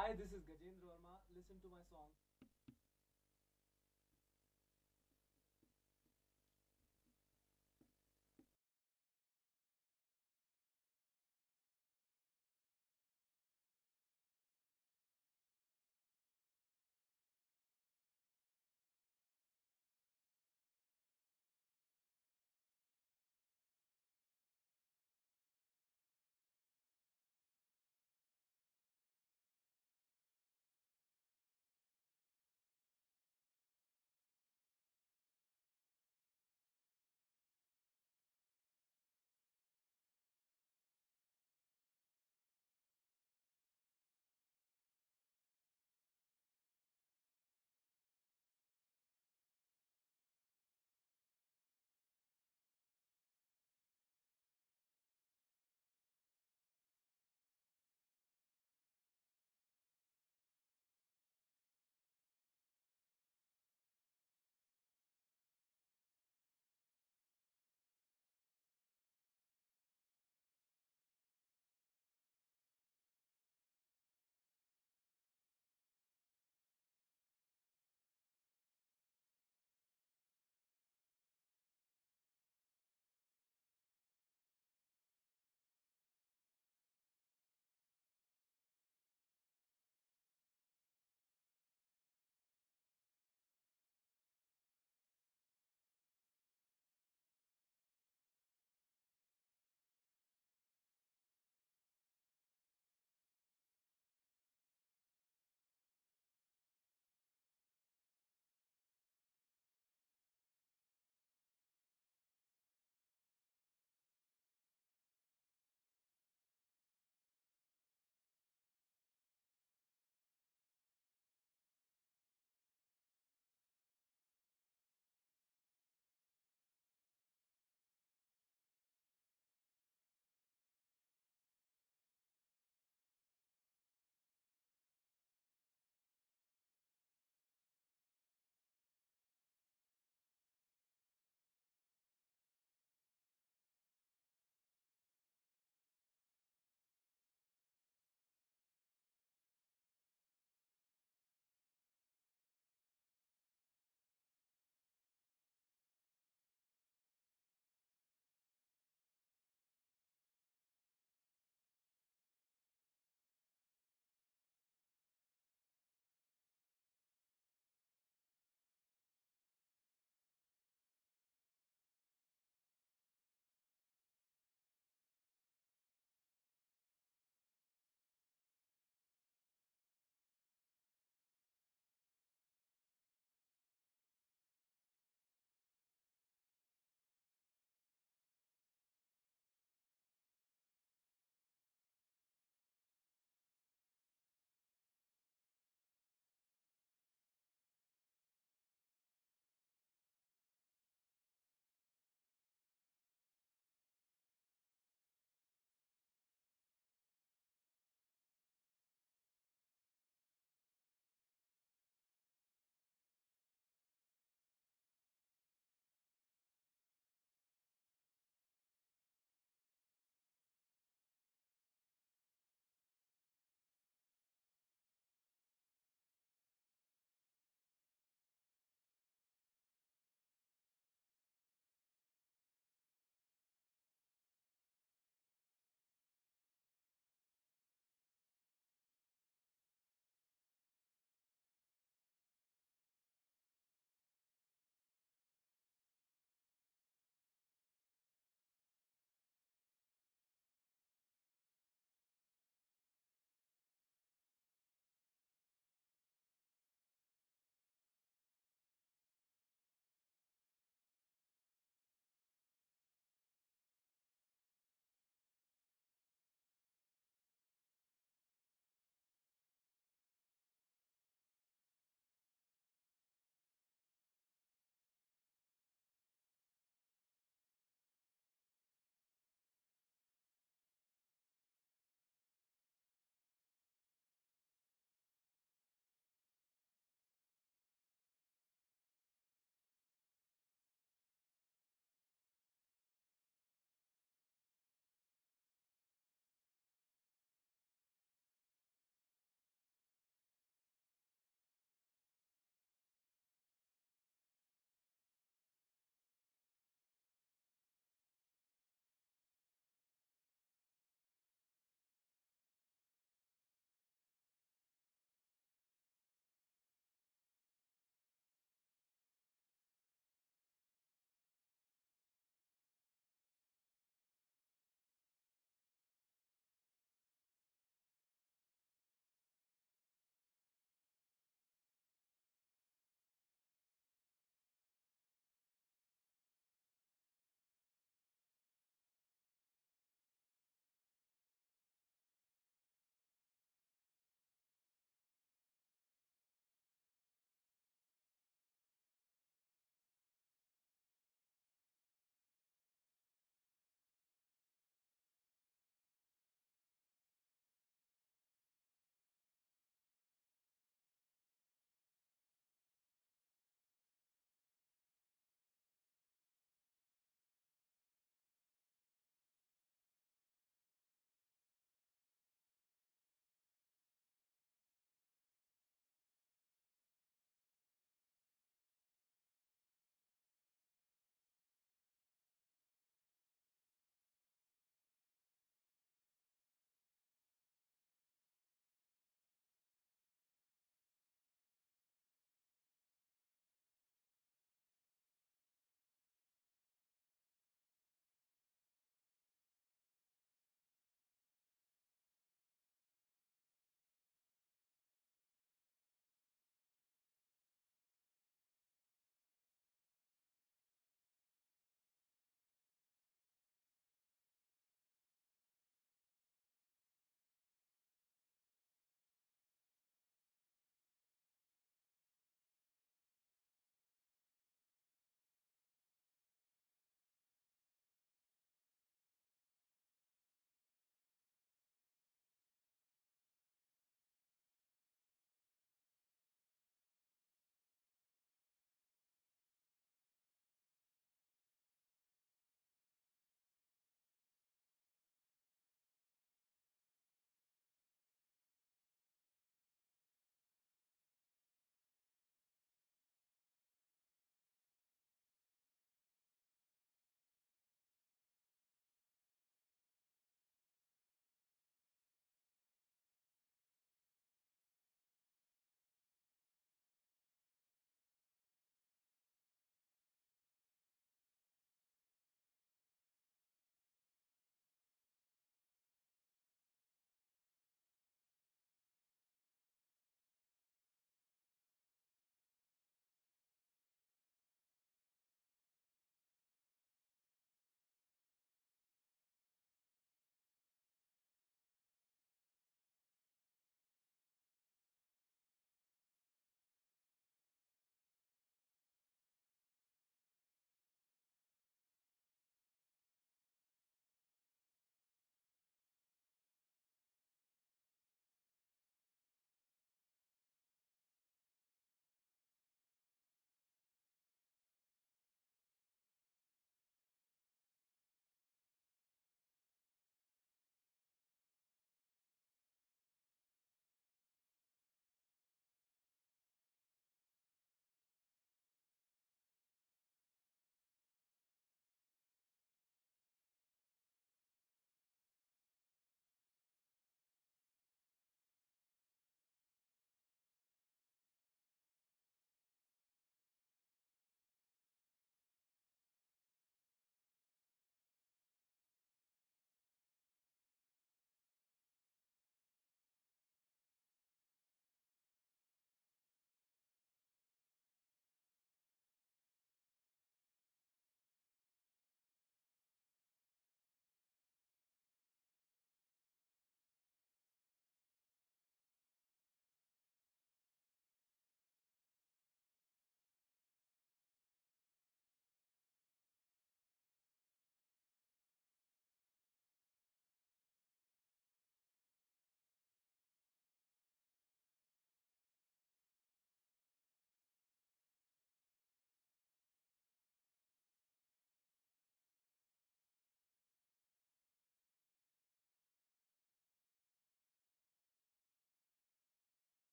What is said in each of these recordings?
Hi, this is Gajendra Verma. Listen to my song.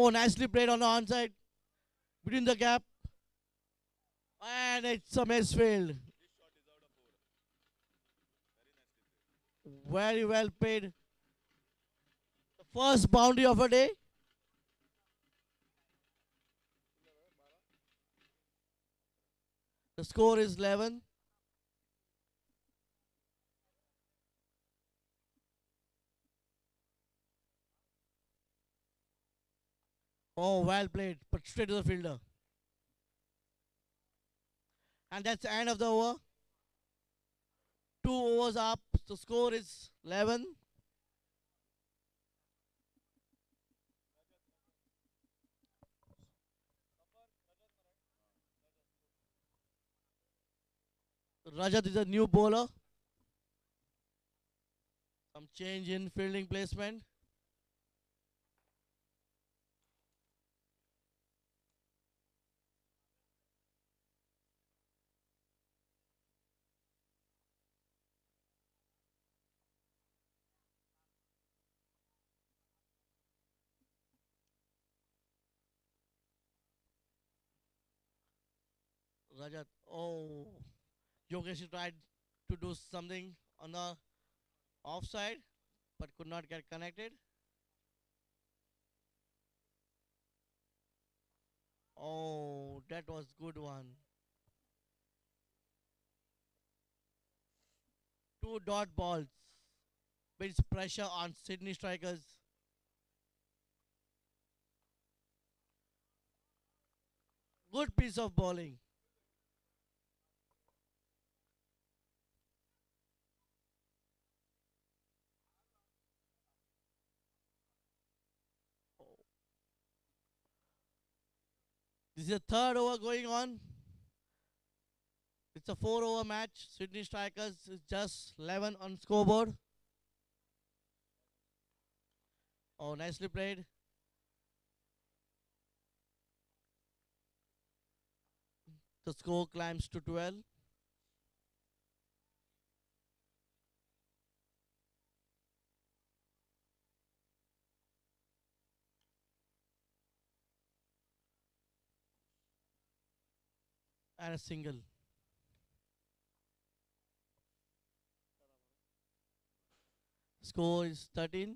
Oh, nicely played on the onside between the gap. And it's a misfield. Very well played. The first boundary of a day. The score is 11. Oh, well played, but straight to the fielder. And that's the end of the over. 2 overs up. The score is 11. Rajat is a new bowler. Some change in fielding placement. Rajat, oh, Yogesh tried to do something on the offside, but could not get connected. Oh, that was good one. 2 dot balls builds pressure on Sydney strikers. Good piece of bowling. This is the third over going on. It's a 4 over match. Sydney strikers is just 11 on scoreboard. Oh, nicely played. The score climbs to 12. And a single. Score is 13.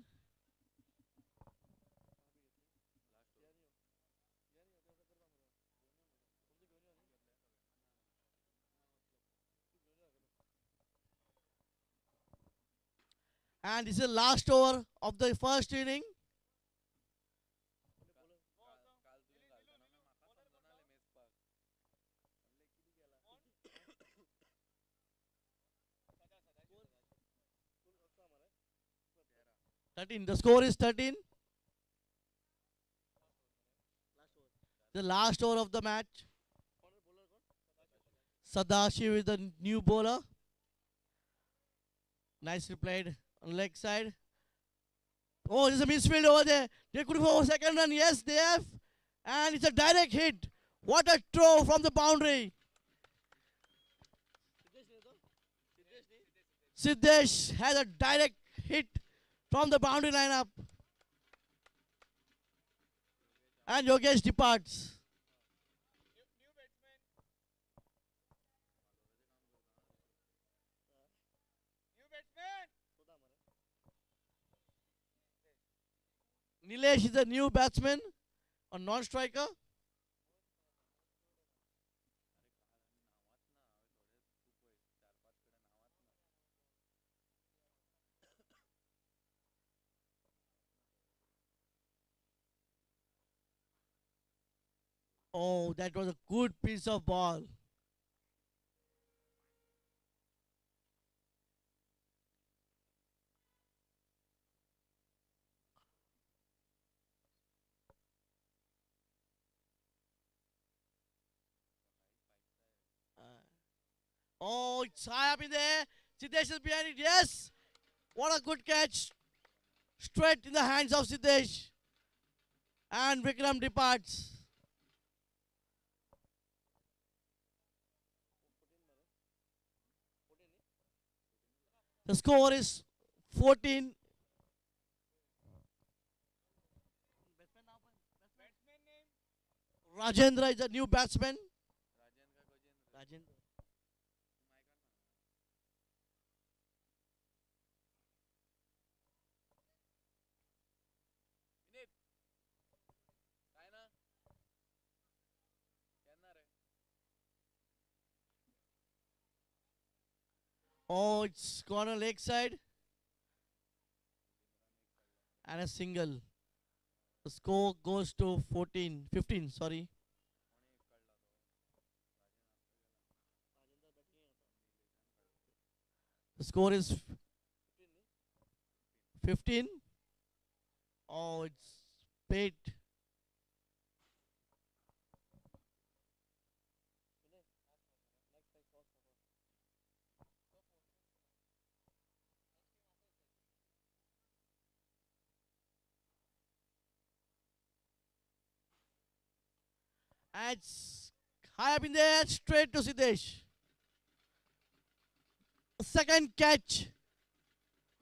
And this is the last over of the first inning. The score is 13. The last over of the match. Sadashiv is the new bowler. Nicely played on leg side. Oh, there's a misfield over there. They could go for a second run. Yes, they have. And it's a direct hit. What a throw from the boundary. Siddesh has a direct hit from the boundary lineup. And Yogesh departs. Nilesh is the new batsman, a non-striker. Oh, that was a good piece of ball. Oh, it's high up in there. Siddesh is behind it. Yes. What a good catch. Straight in the hands of Siddesh. And Vikram departs. The score is 14. Rajendra is a new batsman. Rajendra. Oh, it's corner leg side and a single. The score goes to 15, sorry. The score is 15. Oh, it's paid. And it's high up in the air, straight to Siddesh. Second catch.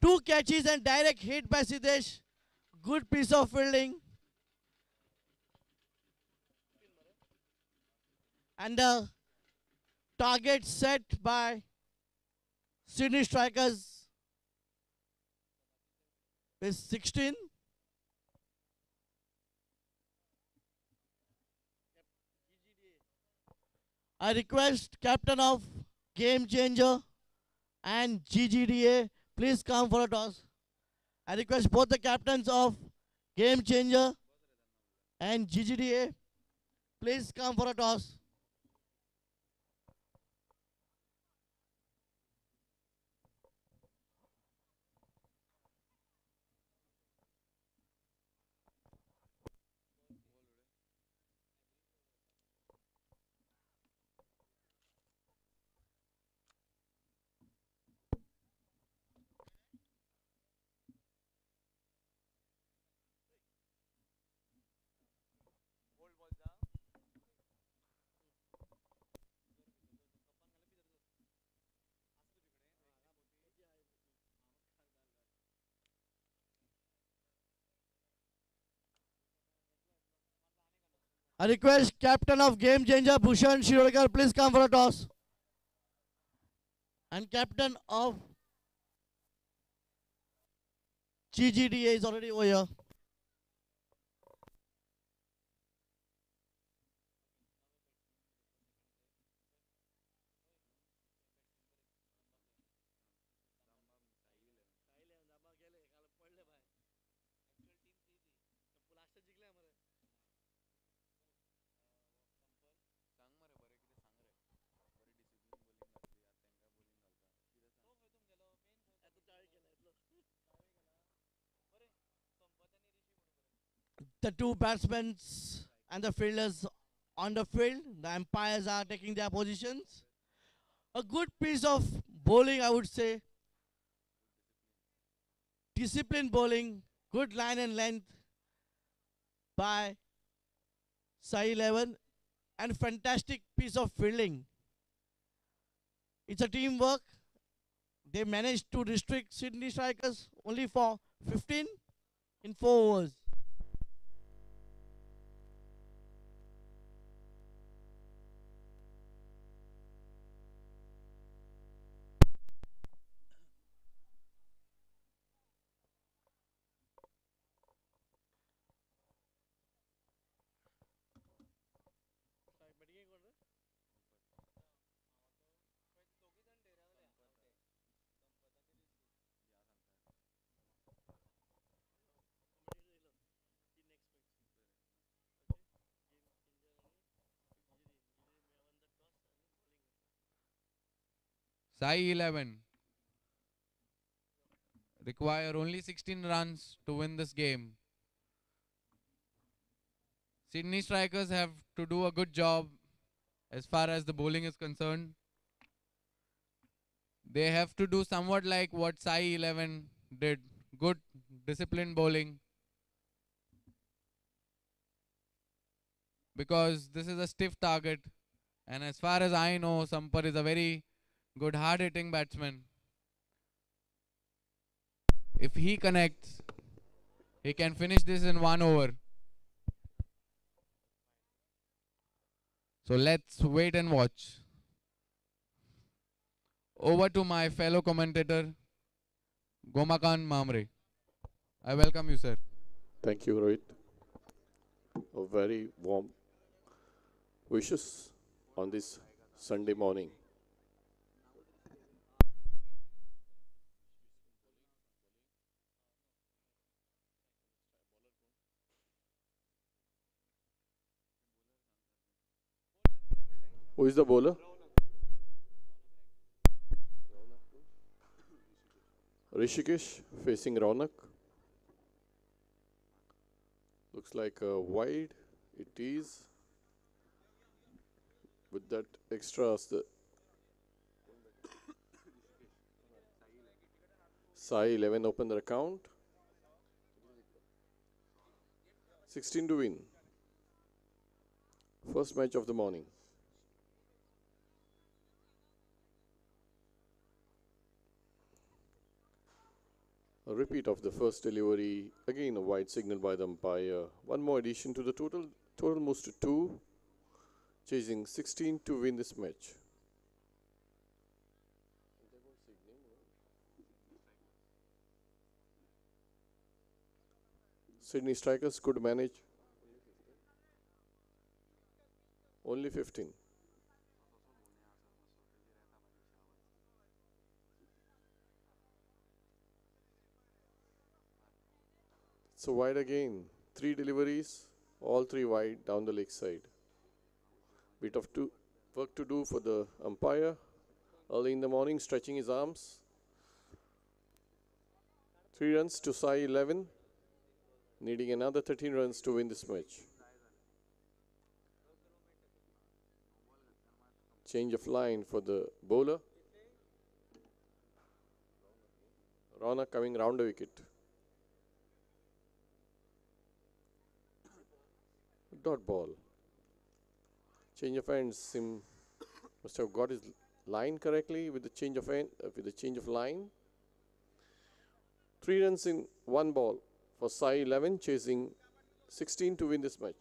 Two catches and direct hit by Siddesh. Good piece of fielding. And the target set by Sydney Strikers is 16. I request captain of Game Changer and GGDA, please come for a toss. I request both the captains of Game Changer and GGDA, please come for a toss. I request captain of Game Changer Bhushan Shirolkar, please come for a toss. And captain of GGDA is already over here. The two batsmen and the fielders on the field. The umpires are taking their positions. A good piece of bowling, I would say. Disciplined bowling, good line and length by Sai 11, and fantastic piece of fielding. It's a teamwork. They managed to restrict Sydney Strikers only for 15 in 4 overs. Sai 11 require only 16 runs to win this game. Sydney Strikers have to do a good job as far as the bowling is concerned. They have to do somewhat like what Sai 11 did. Good disciplined bowling. Because this is a stiff target. And as far as I know, Sampar is a very good hard-hitting batsman. If he connects, he can finish this in 1 over. So let's wait and watch. Over to my fellow commentator, Gomakan Mamre. I welcome you, sir. Thank you, Rohit. A very warm wishes on this Sunday morning. Who is the bowler? Rishikesh facing Ronak. Looks like a wide. It is. With that extras, the Sai 11 open their account. 16 to win. First match of the morning. A repeat of the first delivery. Again a wide signal by the umpire. One more addition to the total. Total moves to 2. Chasing 16 to win this match. Sydney strikers could manage only 15. So wide again. 3 deliveries, all 3 wide down the leg side. Bit of work to do for the umpire. Early in the morning, stretching his arms. 3 runs to Sai 11. Needing another 13 runs to win this match. Change of line for the bowler. Rana coming round the wicket. Dot ball. Change of hands. Him must have got his line correctly with the change of line. 3 runs in 1 ball for Sai 11, chasing 16 to win this match.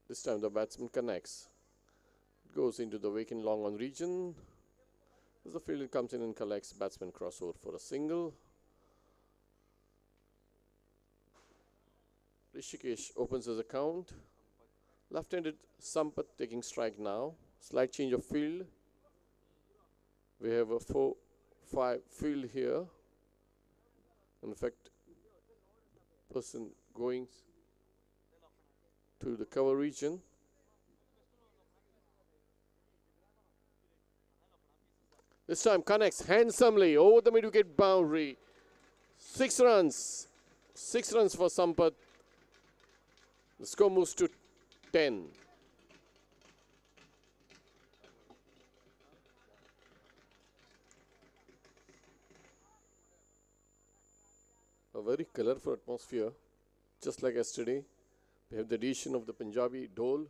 This time the batsman connects. It goes into the vacant long on region. As the fielder comes in and collects, batsman crossover for a single. Rishikesh opens his account. Left-handed Sampath taking strike now. Slight change of field. We have a 4-5 field here. In fact, person going to the cover region. This time connects handsomely over the mid-wicket boundary. 6 runs. 6 runs for Sampath. The score moves to 10. A very colorful atmosphere, just like yesterday. We have the addition of the Punjabi Dole.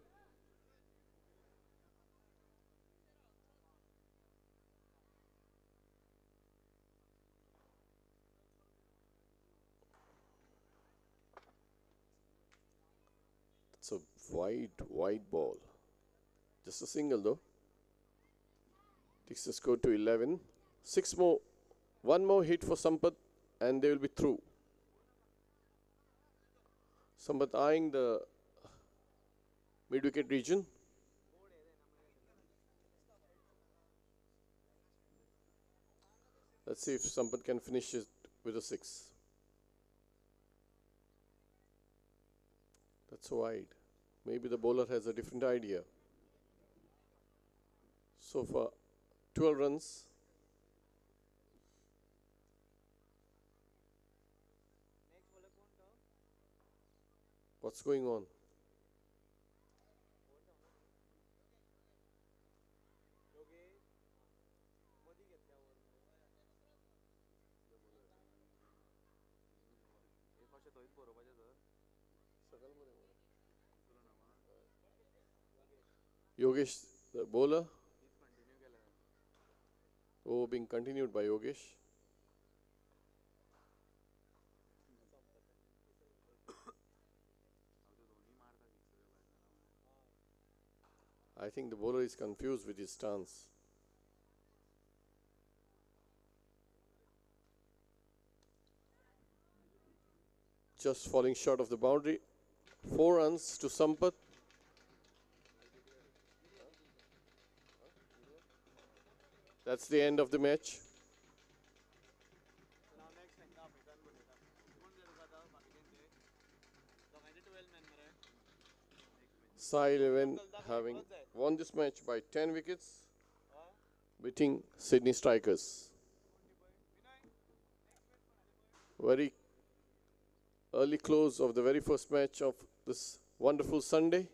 It's a wide ball. Just a single though. Takes the score to 11. 6 more. 1 more hit for Sampath and they will be through. Sampath eyeing the mid-wicket region. Let's see if Sampath can finish it with a 6. That's wide. Maybe the bowler has a different idea. So far, 12 runs. What's going on? Yogesh, the bowler. Oh, being continued by Yogesh. I think the bowler is confused with his stance. Just falling short of the boundary. 4 runs to Sampath. That's the end of the match. Sai 11 having won this match by 10 wickets, beating Sydney Strikers. Very early close of the very first match of this wonderful Sunday.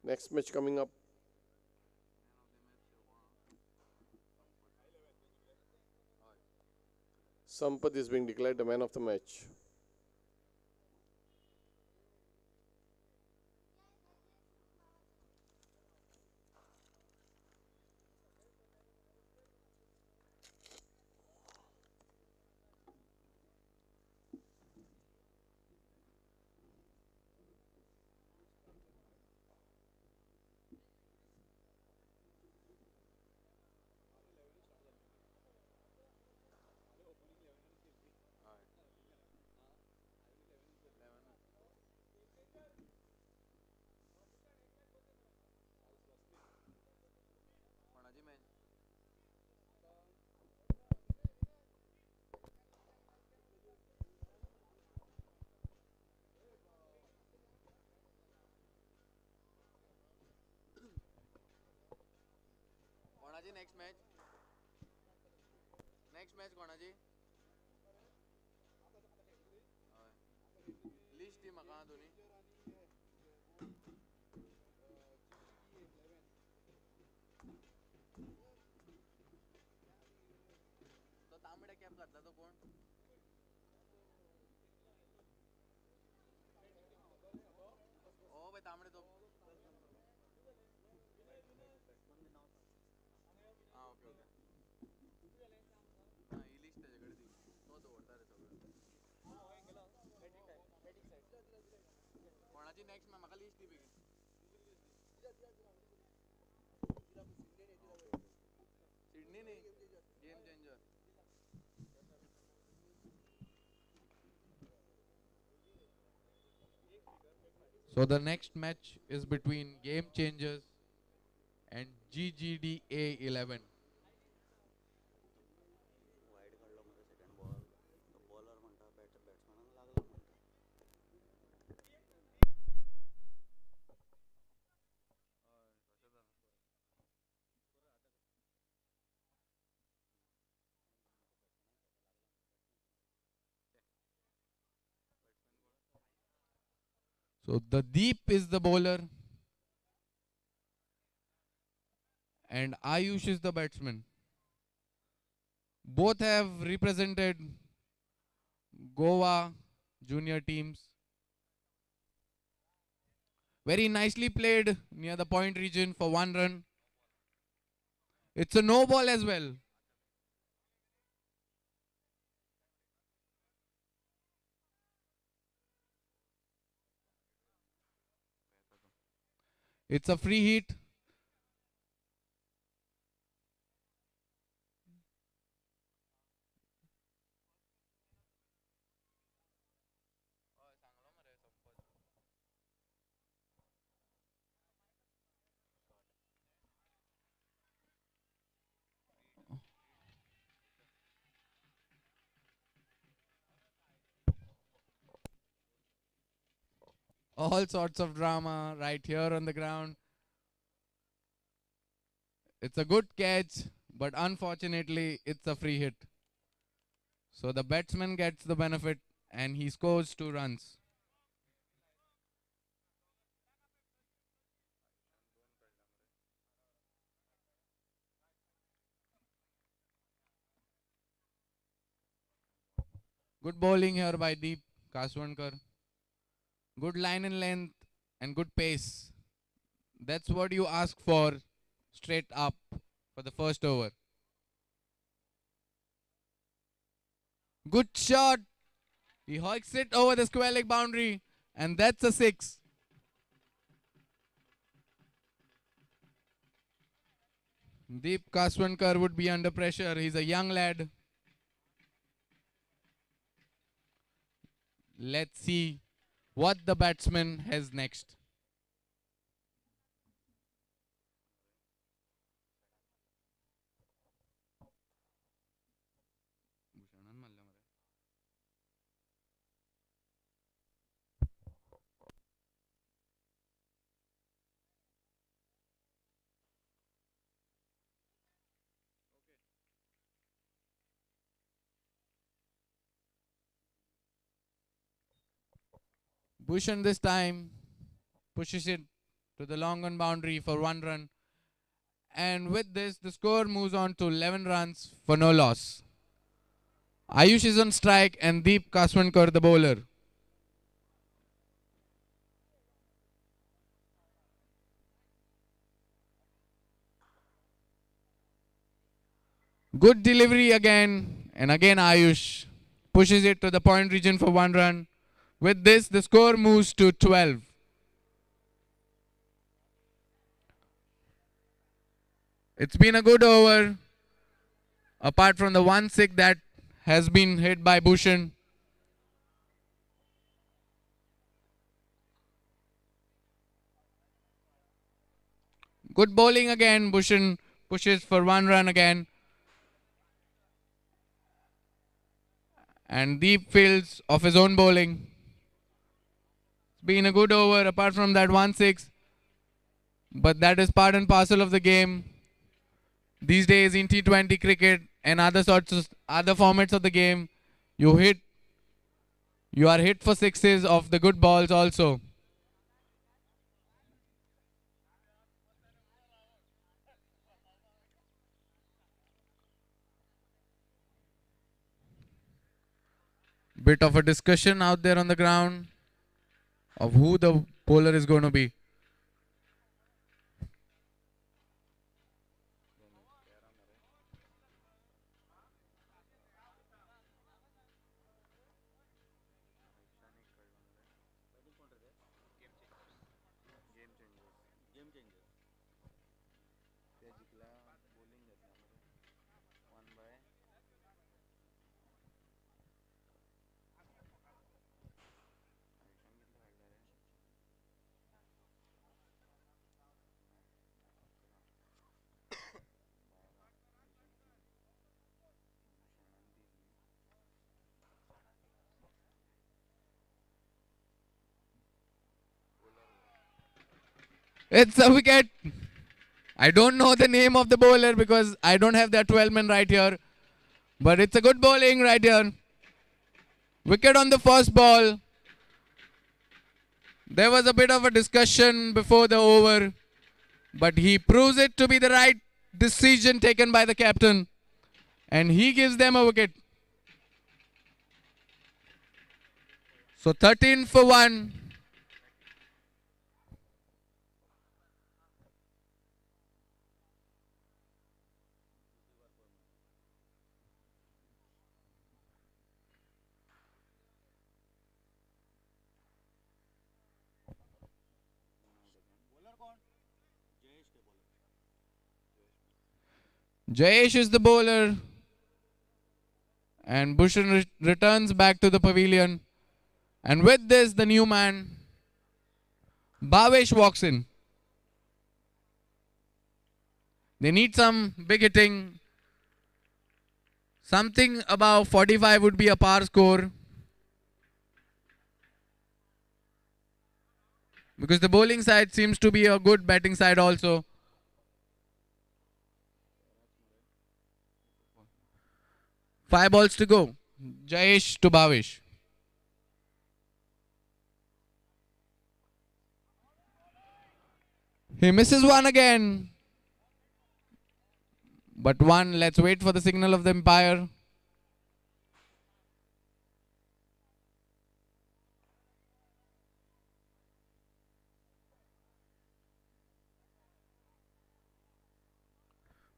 Next match coming up. Sampath is being declared the man of the match. Next match. Next match Gonaji. List team कहाँ दोनी? तो तांबडे cap घातला तो कोण? ओ भाई तांबडे तो. Next में मका लिस्ट दी बेगी. सिडनी नहीं game changer. So the next match is between Game Changers and GGDA 11. So the Deep is the bowler and Ayush is the batsman. Both have represented Goa junior teams. Very nicely played near the point region for 1 run. It's a no ball as well. It's a free hit. All sorts of drama right here on the ground. It's a good catch, but unfortunately, it's a free hit. So the batsman gets the benefit and he scores 2 runs. Good bowling here by Deep Kaswankar. Good line and length and good pace. That's what you ask for straight up for the first over. Good shot. He hikes it over the square leg boundary. And that's a 6. Deep Kaswankar would be under pressure. He's a young lad. Let's see what the batsman has next. Bhushan this time pushes it to the long on boundary for 1 run. And with this, the score moves on to 11 runs for no loss. Ayush is on strike and Deep Kaswankar the bowler. Good delivery again, and again Ayush pushes it to the point region for 1 run. With this, the score moves to 12. It's been a good over, apart from the 1-6 that has been hit by Bhushan. Good bowling again. Bhushan pushes for 1 run again. And Deep fields of his own bowling. It's been a good over apart from that 1-6. But that is part and parcel of the game. These days in T20 cricket and other formats of the game, you are hit for sixes of the good balls also. Bit of a discussion out there on the ground of who the bowler is going to be. It's a wicket. I don't know the name of the bowler because I don't have that 12 men right here. But it's a good bowling right here. Wicket on the first ball. There was a bit of a discussion before the over, but he proves it to be the right decision taken by the captain. And he gives them a wicket. So 13 for 1. Jayesh is the bowler. And Bhushan returns back to the pavilion. And with this, the new man, Bhavesh, walks in. They need some big hitting. Something above 45 would be a par score. Because the bowling side seems to be a good batting side also. Five balls to go. Jayesh to Bhavesh. He misses one again. But one, let's wait for the signal of the umpire.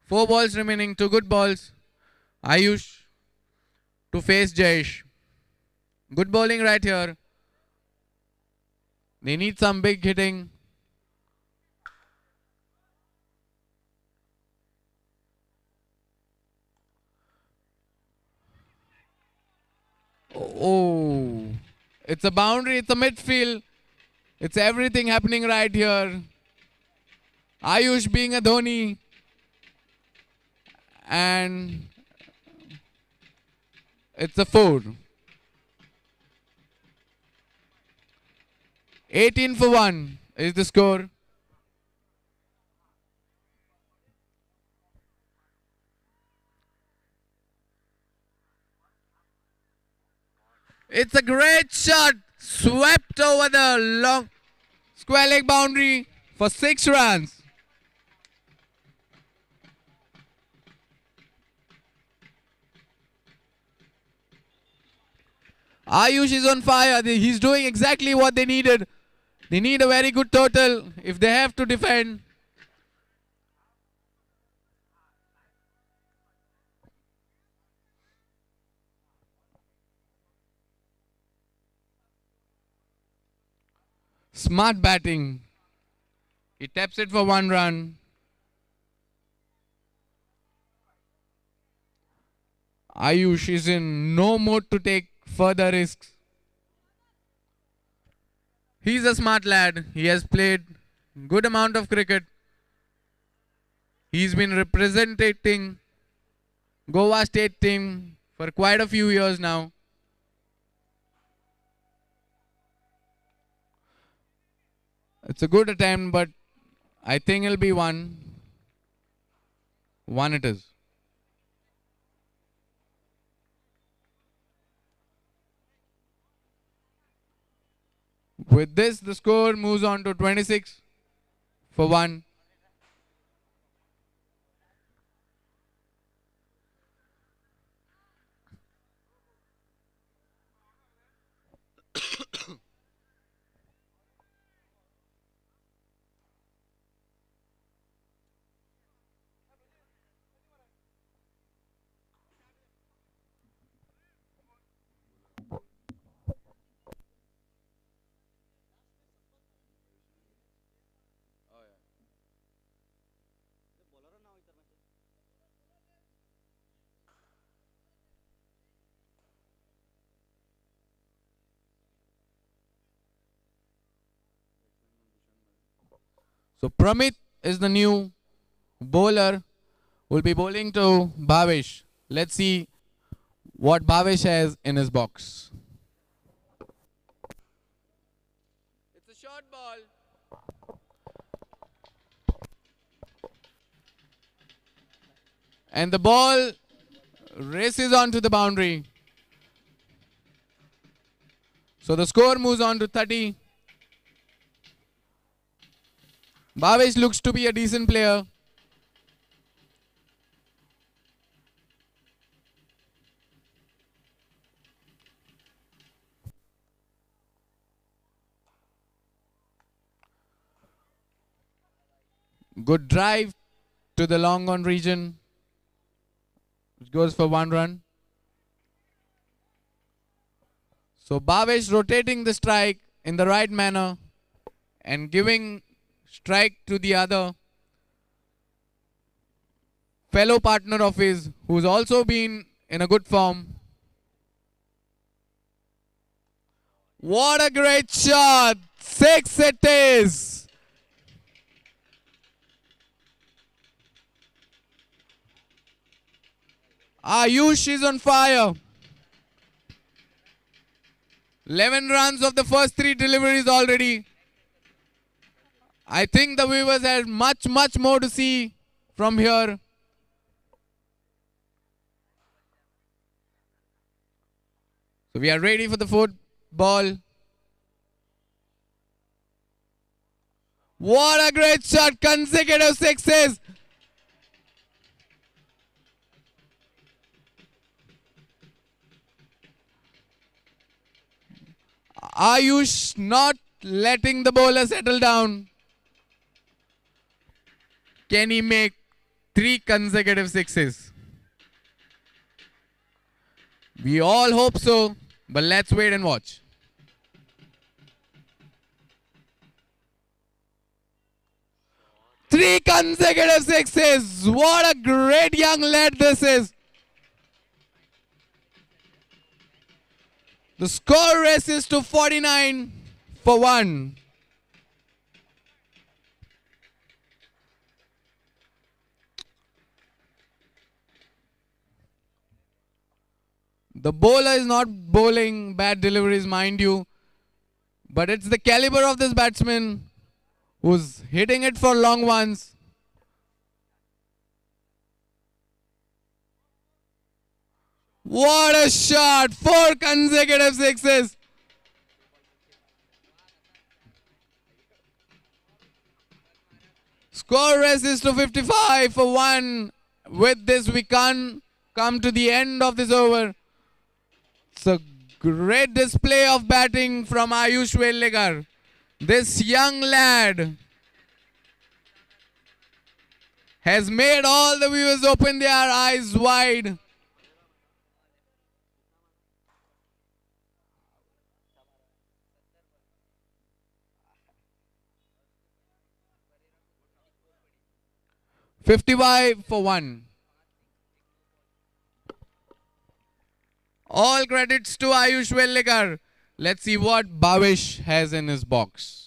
Four balls remaining, 2 good balls. Ayush to face Jayesh. Good bowling right here. They need some big hitting. Oh, it's a boundary, it's a midfield. It's everything happening right here. Ayush being a Dhoni. And it's a 4. 18 for 1 is the score. It's a great shot. Swept over the long square leg boundary for 6 runs. Ayush is on fire. He's doing exactly what they needed. They need a very good total if they have to defend. Smart batting. He taps it for 1 run. Ayush is in no mood to take further risks. He's a smart lad. He has played good amount of cricket. He's been representing Goa state team for quite a few years now. It's a good attempt, but I think it'll be 1. 1 it is. With this, the score moves on to 26 for 1. So Pramit is the new bowler. Will be bowling to Bhavesh. Let's see what Bhavesh has in his box. It's a short ball. And the ball races onto the boundary. So the score moves on to 30. Bhavesh looks to be a decent player. Good drive to the long on region, which goes for 1 run. So Bhavesh rotating the strike in the right manner and giving strike to the other fellow partner of his who's also been in a good form. What a great shot! 6 it is! Ayush is on fire. 11 runs of the first 3 deliveries already. I think the viewers had much more to see from here. So we are ready for the 4th ball. What a great shot! Consecutive 6s. Ayush not letting the bowler settle down. Can he make 3 consecutive 6s? We all hope so, but let's wait and watch. consecutive sixes. What a great young lad this is. The score races to 49 for 1. The bowler is not bowling bad deliveries, mind you. But it's the caliber of this batsman who's hitting it for long ones. What a shot! 4 consecutive sixes. Score races to 55 for 1. With this, we can't come to the end of this over. It's a great display of batting from Ayush Vellikar. This young lad has made all the viewers open their eyes wide. $55 for 1. All credits to Ayush Vellikar. Let's see what Bhavish has in his box.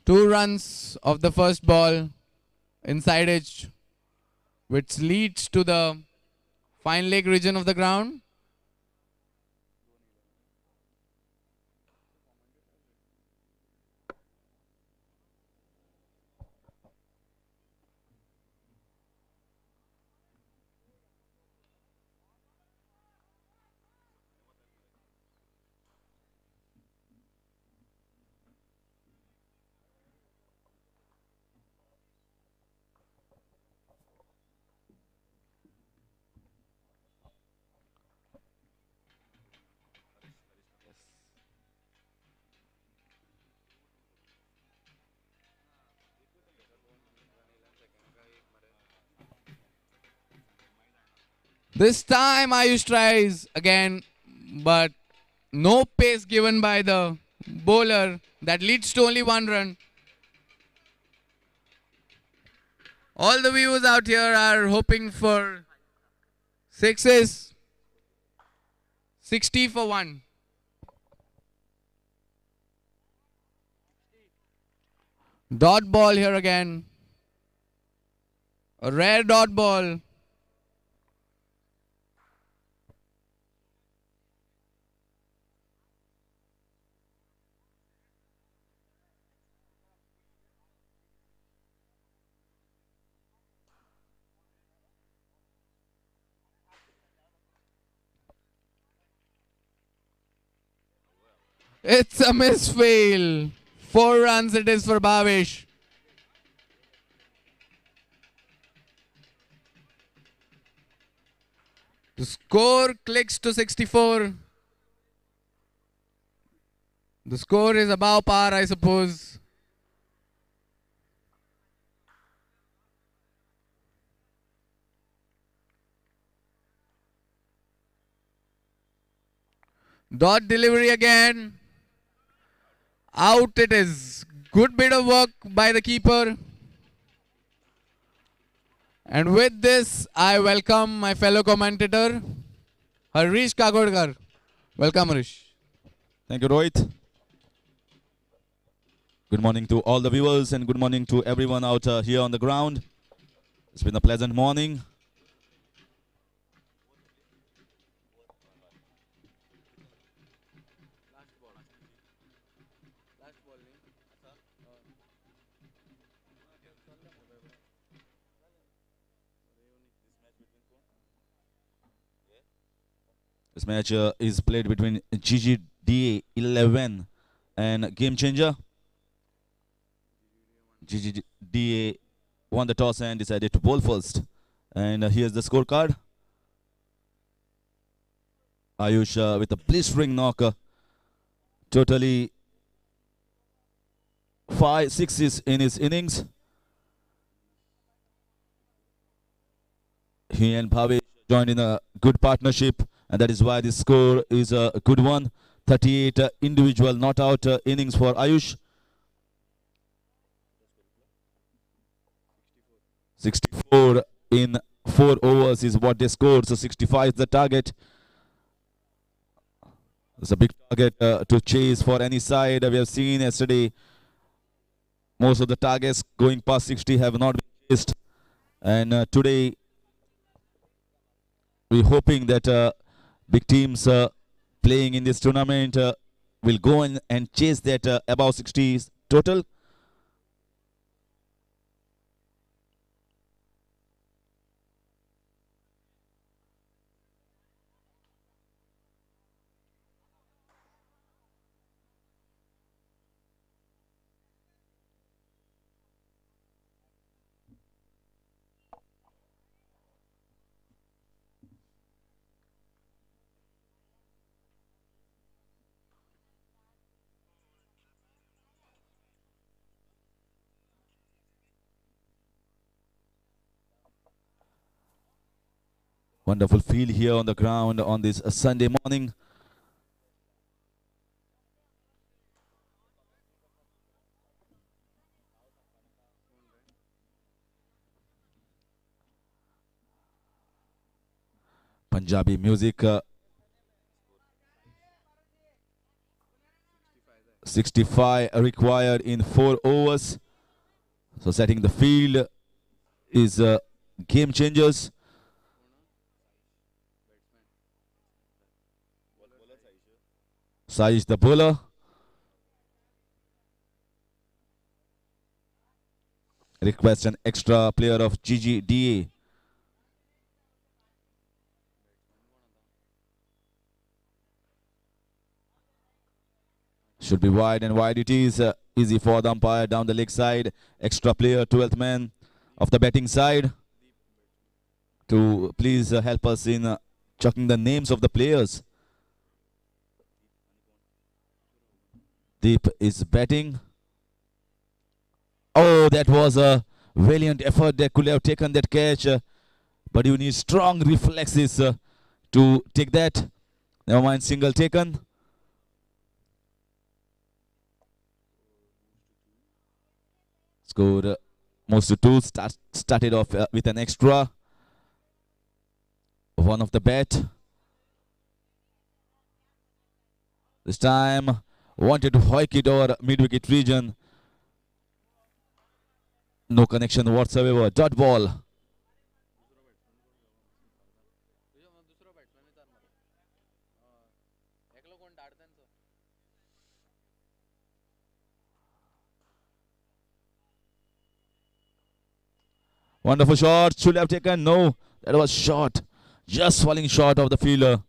Two runs of the first ball inside edge, which leads to the fine leg region of the ground. This time Ayush tries again, but no pace given by the bowler. That leads to only 1 run. All the viewers out here are hoping for sixes. 60 for 1. Dot ball here again. A rare dot ball. It's a misfield. 4 runs it is for Bhavish. The score clicks to 64. The score is above par, I suppose. Dot delivery again. Out it is. Good bit of work by the keeper. And with this, I welcome my fellow commentator, Harish Kagodkar. Welcome, Harish. Thank you, Rohit. Good morning to all the viewers and good morning to everyone out here on the ground. It's been a pleasant morning. This match is played between GGDA 11 and game changer. GGDA won the toss and decided to bowl first. And here's the scorecard. Ayush with a blistering knocker. Totally 5 sixes in his innings. He and Bhavesh joined in a good partnership, and that is why this score is a good one. 38 individual not out innings for Ayush. 64 in 4 overs is what they scored, so 65 is the target. It's a big target to chase for any side. We have seen yesterday most of the targets going past 60 have not been chased, and today we're hoping that big teams playing in this tournament will go in and chase that above 60 total. Wonderful feel here on the ground on this Sunday morning. Punjabi music. 65 required in 4 overs. So setting the field is game changers. Saish the bowler. Request an extra player of GGDA. Should be wide, and wide it is. Easy for the umpire down the leg side. Extra player, 12th man of the batting side, to please help us in checking the names of the players. Deep is batting. Oh, that was a valiant effort. They could have taken that catch, but you need strong reflexes to take that. Never mind, single taken. Scored most to 2. Started off with an extra. One of the bat. This time wanted to hoik it over mid-wicket region. No connection whatsoever. Dot ball. Wonderful shot. Should have taken. No, that was short. Just falling short of the fielder.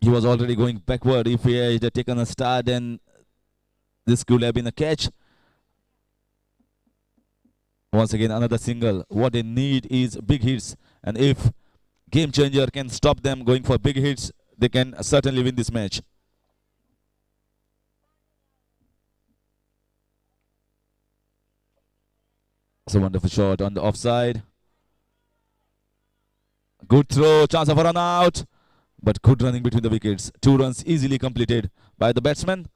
He was already going backward. If he had taken a start, then this could have been a catch. Once again, another single. What they need is big hits. And if Game Changer can stop them going for big hits, they can certainly win this match. It's a wonderful shot on the offside. Good throw, chance of a run out, but good running between the wickets. 2 runs easily completed by the batsman.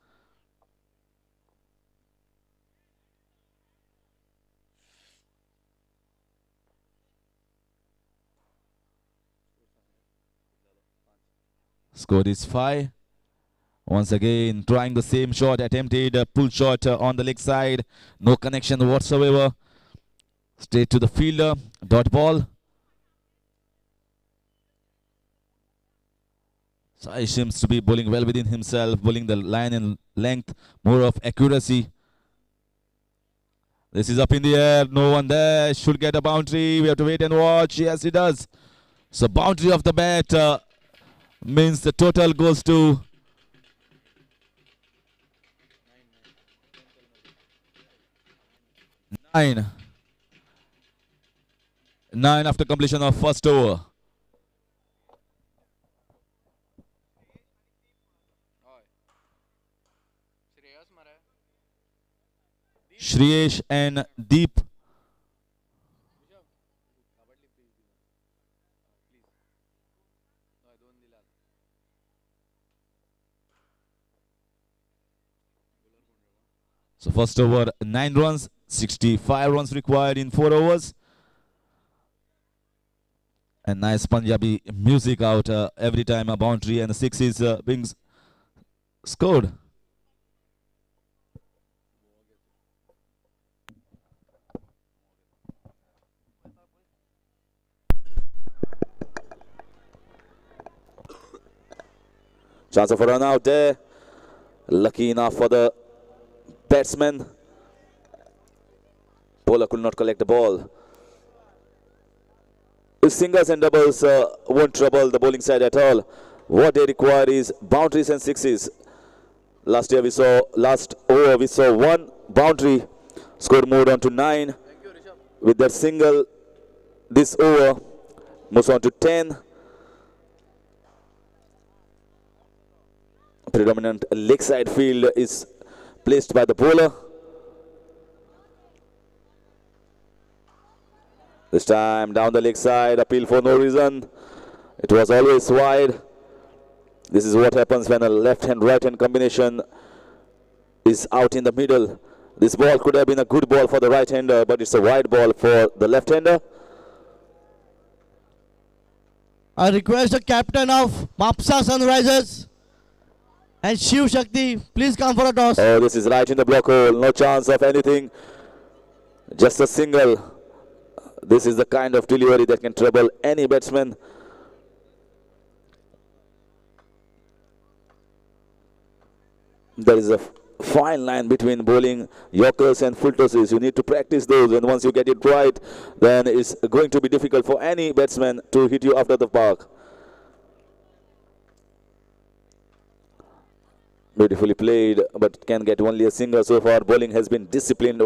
Score is 5. Once again, trying the same shot, attempted a pull shot on the leg side. No connection whatsoever. Straight to the fielder. Dot ball. Sai seems to be bowling well within himself, bowling the line and length, more of accuracy. This is up in the air, no one there, should get a boundary, we have to wait and watch. Yes, he does. So boundary of the bat means the total goes to 9. 9 after completion of first over. Shriyesh and Deep. So first over 9 runs, 65 runs required in 4 overs. And nice Punjabi music out every time a boundary and a 6 is being scored. Chance of a run out there. Lucky enough for the batsman. Bowler could not collect the ball. Singles and doubles won't trouble the bowling side at all. What they require is boundaries and sixes. Last over we saw 1 boundary. Score moved on to 9. With that single, this over moves on to 10. Predominant leg side field is placed by the bowler. This time down the leg side, appeal for no reason. It was always wide. This is what happens when a left-hand, right-hand combination is out in the middle. This ball could have been a good ball for the right-hander, but it's a wide ball for the left-hander. I request the captain of Mapsa Sunrisers and Shu Shakti, please come for a toss. Oh, this is right in the block hole. No chance of anything. Just a single. This is the kind of delivery that can trouble any batsman. There is a fine line between bowling yorkers and full tosses. You need to practice those, and once you get it right, then it's going to be difficult for any batsman to hit you after the park. Beautifully played, but can get only a single so far. Bowling has been disciplined.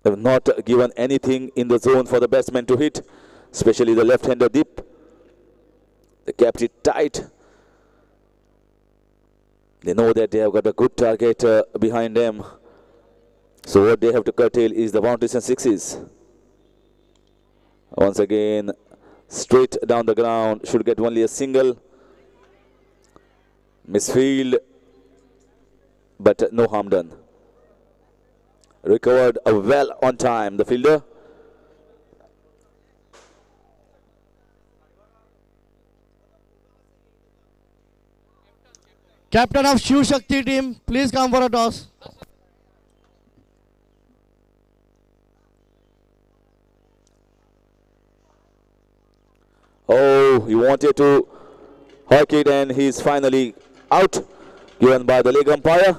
They have not given anything in the zone for the batsman to hit, especially the left-hander Deep. They kept it tight. They know that they have got a good target behind them. So what they have to curtail is the boundaries and sixes. Once again, straight down the ground, should get only a single. Misfield, but no harm done. Recovered well on time, the fielder. Captain of Shu Shakti team, please come for a toss. Oh, he wanted to hike it and he's finally out, given by the leg umpire.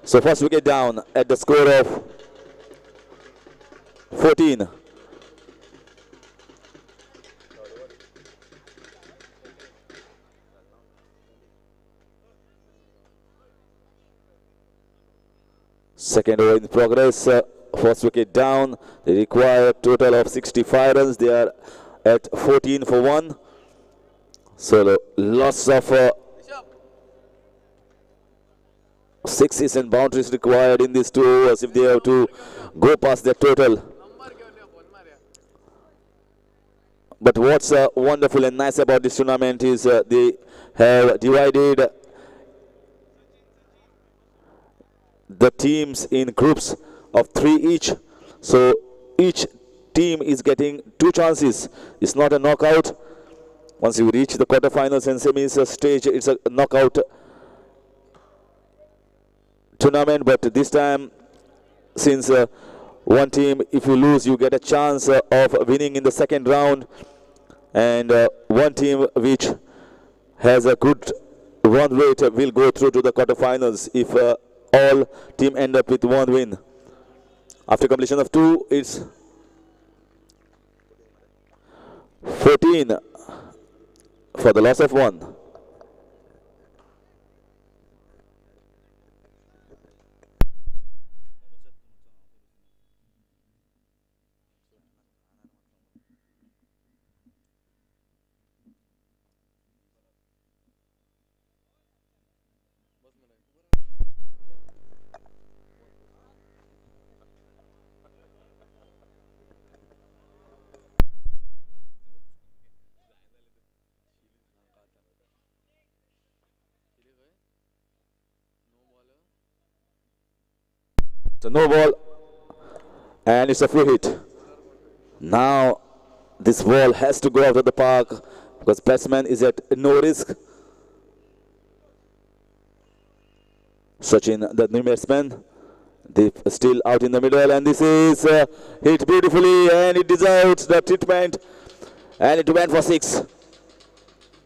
So first wicket down at the score of 14. Second over in progress, first wicket down. They require a total of 65 runs. They are at 14 for 1. So lots of sixes and boundaries required in these 2 overs if they have to go past their total. But what's wonderful and nice about this tournament is they have divided the teams in groups of 3 each. So each team is getting 2 chances. It's not a knockout. Once you reach the quarterfinals and semis stage, it's a knockout tournament. But this time, since one team, if you lose, you get a chance of winning in the second round, and one team which has a good run rate will go through to the quarterfinals if all team end up with 1 win. After completion of 2, it's 14 for the loss of 1. So no ball, and it's a free hit. Now this ball has to go out of the park because batsman is at no risk. Sachin, the new batsman, they still out in the middle, and this is hit beautifully, and it deserves the treatment, and it went for 6.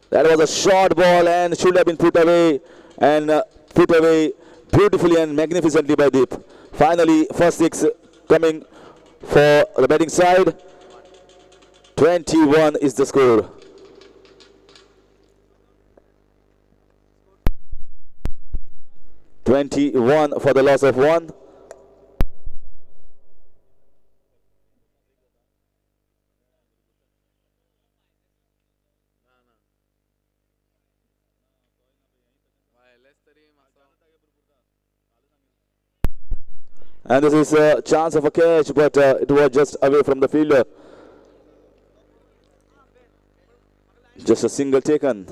That was a short ball and should have been put away, and put away beautifully and magnificently by Deep. Finally, first 6 coming for the batting side. 21 is the score. (21) for the loss of 1. And this is a chance of a catch, but it was just away from the fielder. Just a single taken.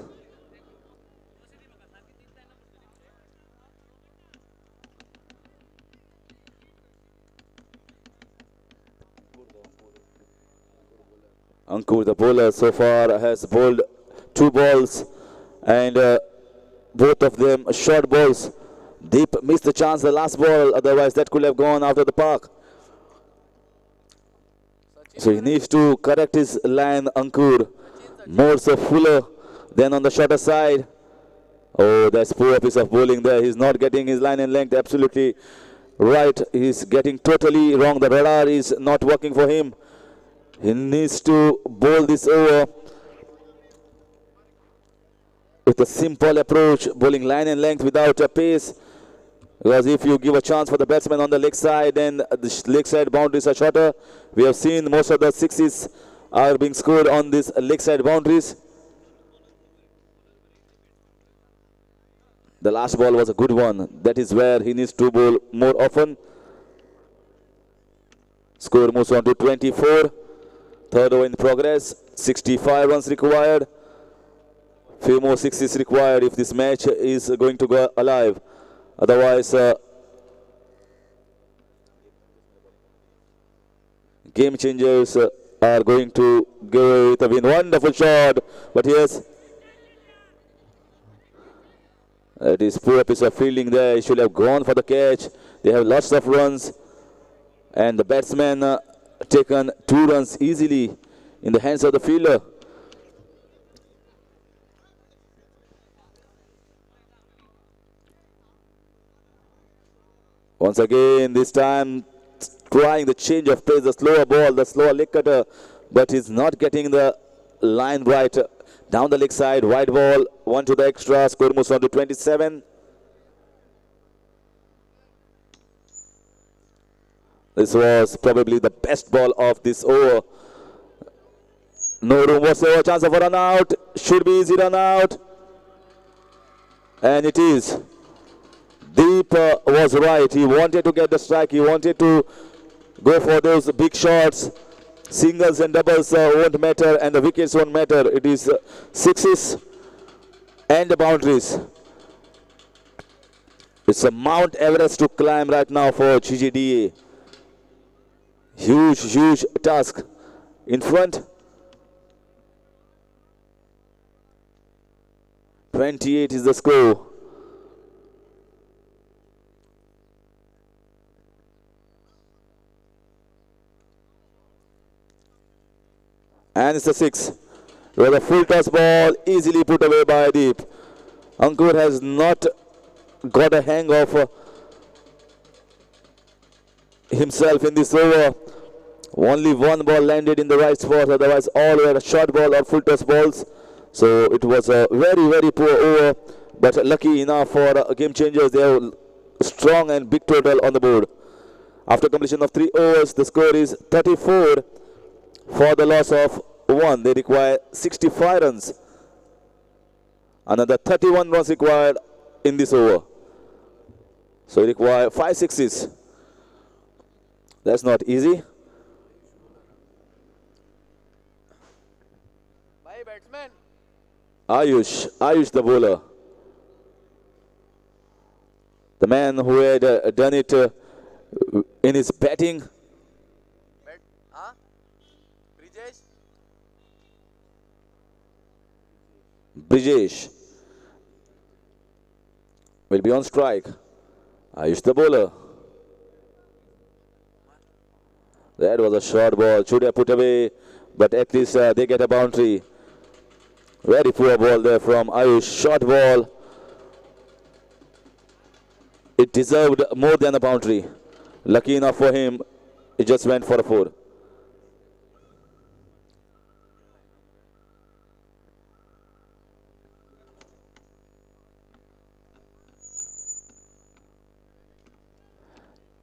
Ankur, the bowler, so far has bowled 2 balls, and both of them short balls. Deep missed the chance the last ball, otherwise that could have gone out of the park. So he needs to correct his line, Ankur. More so fuller than on the shorter side. Oh, that's poor piece of bowling there. He's not getting his line and length absolutely right. He's getting totally wrong. The radar is not working for him. He needs to bowl this over with a simple approach, bowling line and length without a pace. Because if you give a chance for the batsman on the leg side, then the leg side boundaries are shorter. We have seen most of the 6s are being scored on these leg side boundaries. The last ball was a good one. That is where he needs to bowl more often. Score moves on to 24. Third over in progress. 65 runs required. Few more 6s required if this match is going to go alive. Otherwise, game changers are going to go with a win. Wonderful shot, but yes, it is poor piece of fielding there. He should have gone for the catch. They have lots of runs, and the batsman taken 2 runs easily in the hands of the fielder. Once again, this time trying the change of pace, the slower ball, the slower leg cutter, but he's not getting the line right. Down the leg side, wide ball, 1 to the extra, score moves on to 27. This was probably the best ball of this over. No room whatsoever, chance of a run out, should be easy run out. And it is. Deep was right. He wanted to get the strike. He wanted to go for those big shots. Singles and doubles won't matter, and the wickets won't matter. It is 6s and the boundaries. It's a Mount Everest to climb right now for GGDA. Huge, huge task in front. 28 is the score. And it's a 6. With a full toss ball, easily put away by Deep. Ankur has not got a hang of himself in this over. Only 1 ball landed in the right spot, otherwise all were short ball or full toss balls. So it was a very, very poor over, but lucky enough for game changers. They have strong and big total on the board. After completion of 3 overs, the score is 34 for the loss of 1. They require 65 runs. Another 31 runs required in this over. So they require 5 6s. That's not easy. Bye, batsman. Ayush the bowler. The man who had done it in his batting. Brijesh will be on strike. Ayush the bowler. That was a short ball. Should have put away, but at least they get a boundary. Very poor ball there from Ayush. Short ball. It deserved more than a boundary. Lucky enough for him, it just went for a 4.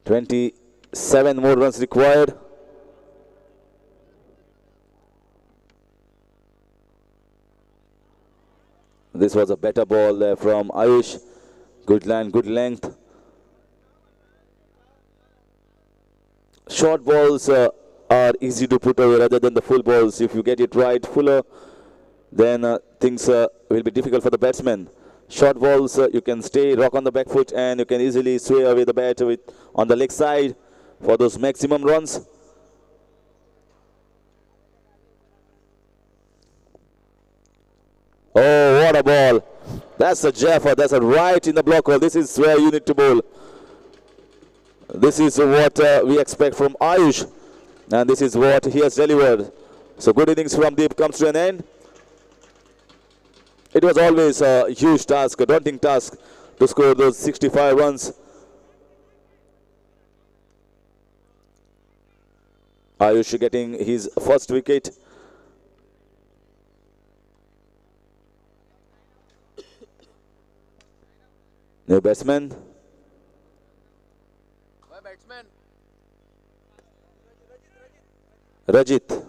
"27 more runs required." This was a better ball there from Ayush. Good line, good length. Short balls are easy to put away rather than the full balls. If you get it right, fuller, then things will be difficult for the batsman. Short balls, you can stay, rock on the back foot, and you can easily sway away the bat with on the leg side for those maximum runs. Oh, what a ball. That's a jaffa. That's a right in the block hole. This is where you need to bowl. This is what we expect from Ayush. And this is what he has delivered. So good innings from Deep comes to an end. It was always a huge task, a daunting task to score those 65 runs. Ayush getting his first wicket. New batsman. Rajit.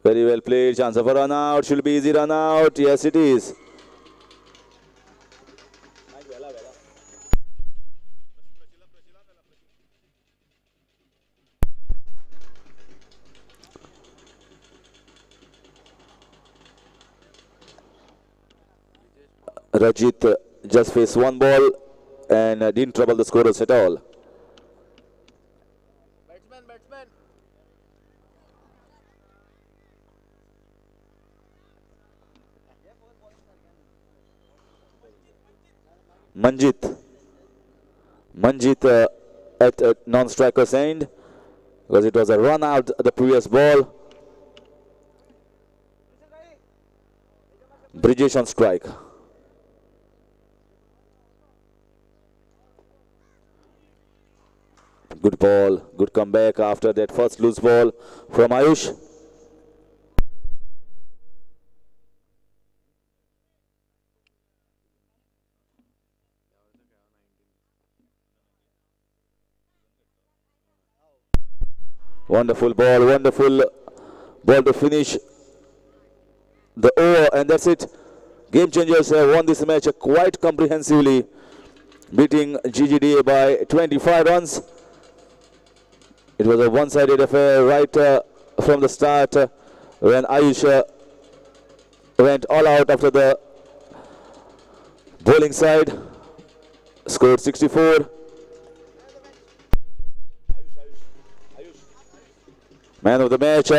Very well played. Chance of a run out. Should be easy run out. Yes, it is. Rajit just faced one ball and didn't trouble the scorers at all. Batsman. Manjit at non-striker's end because it was a run out the previous ball. Brijesh on strike. Good ball, good comeback after that first loose ball from Ayush. Wonderful ball to finish the over, and that's it. Game Changers have won this match quite comprehensively, beating GGDA by 25 runs. It was a one-sided affair right from the start when Ayush went all out after the bowling side, scored 64. Man of the match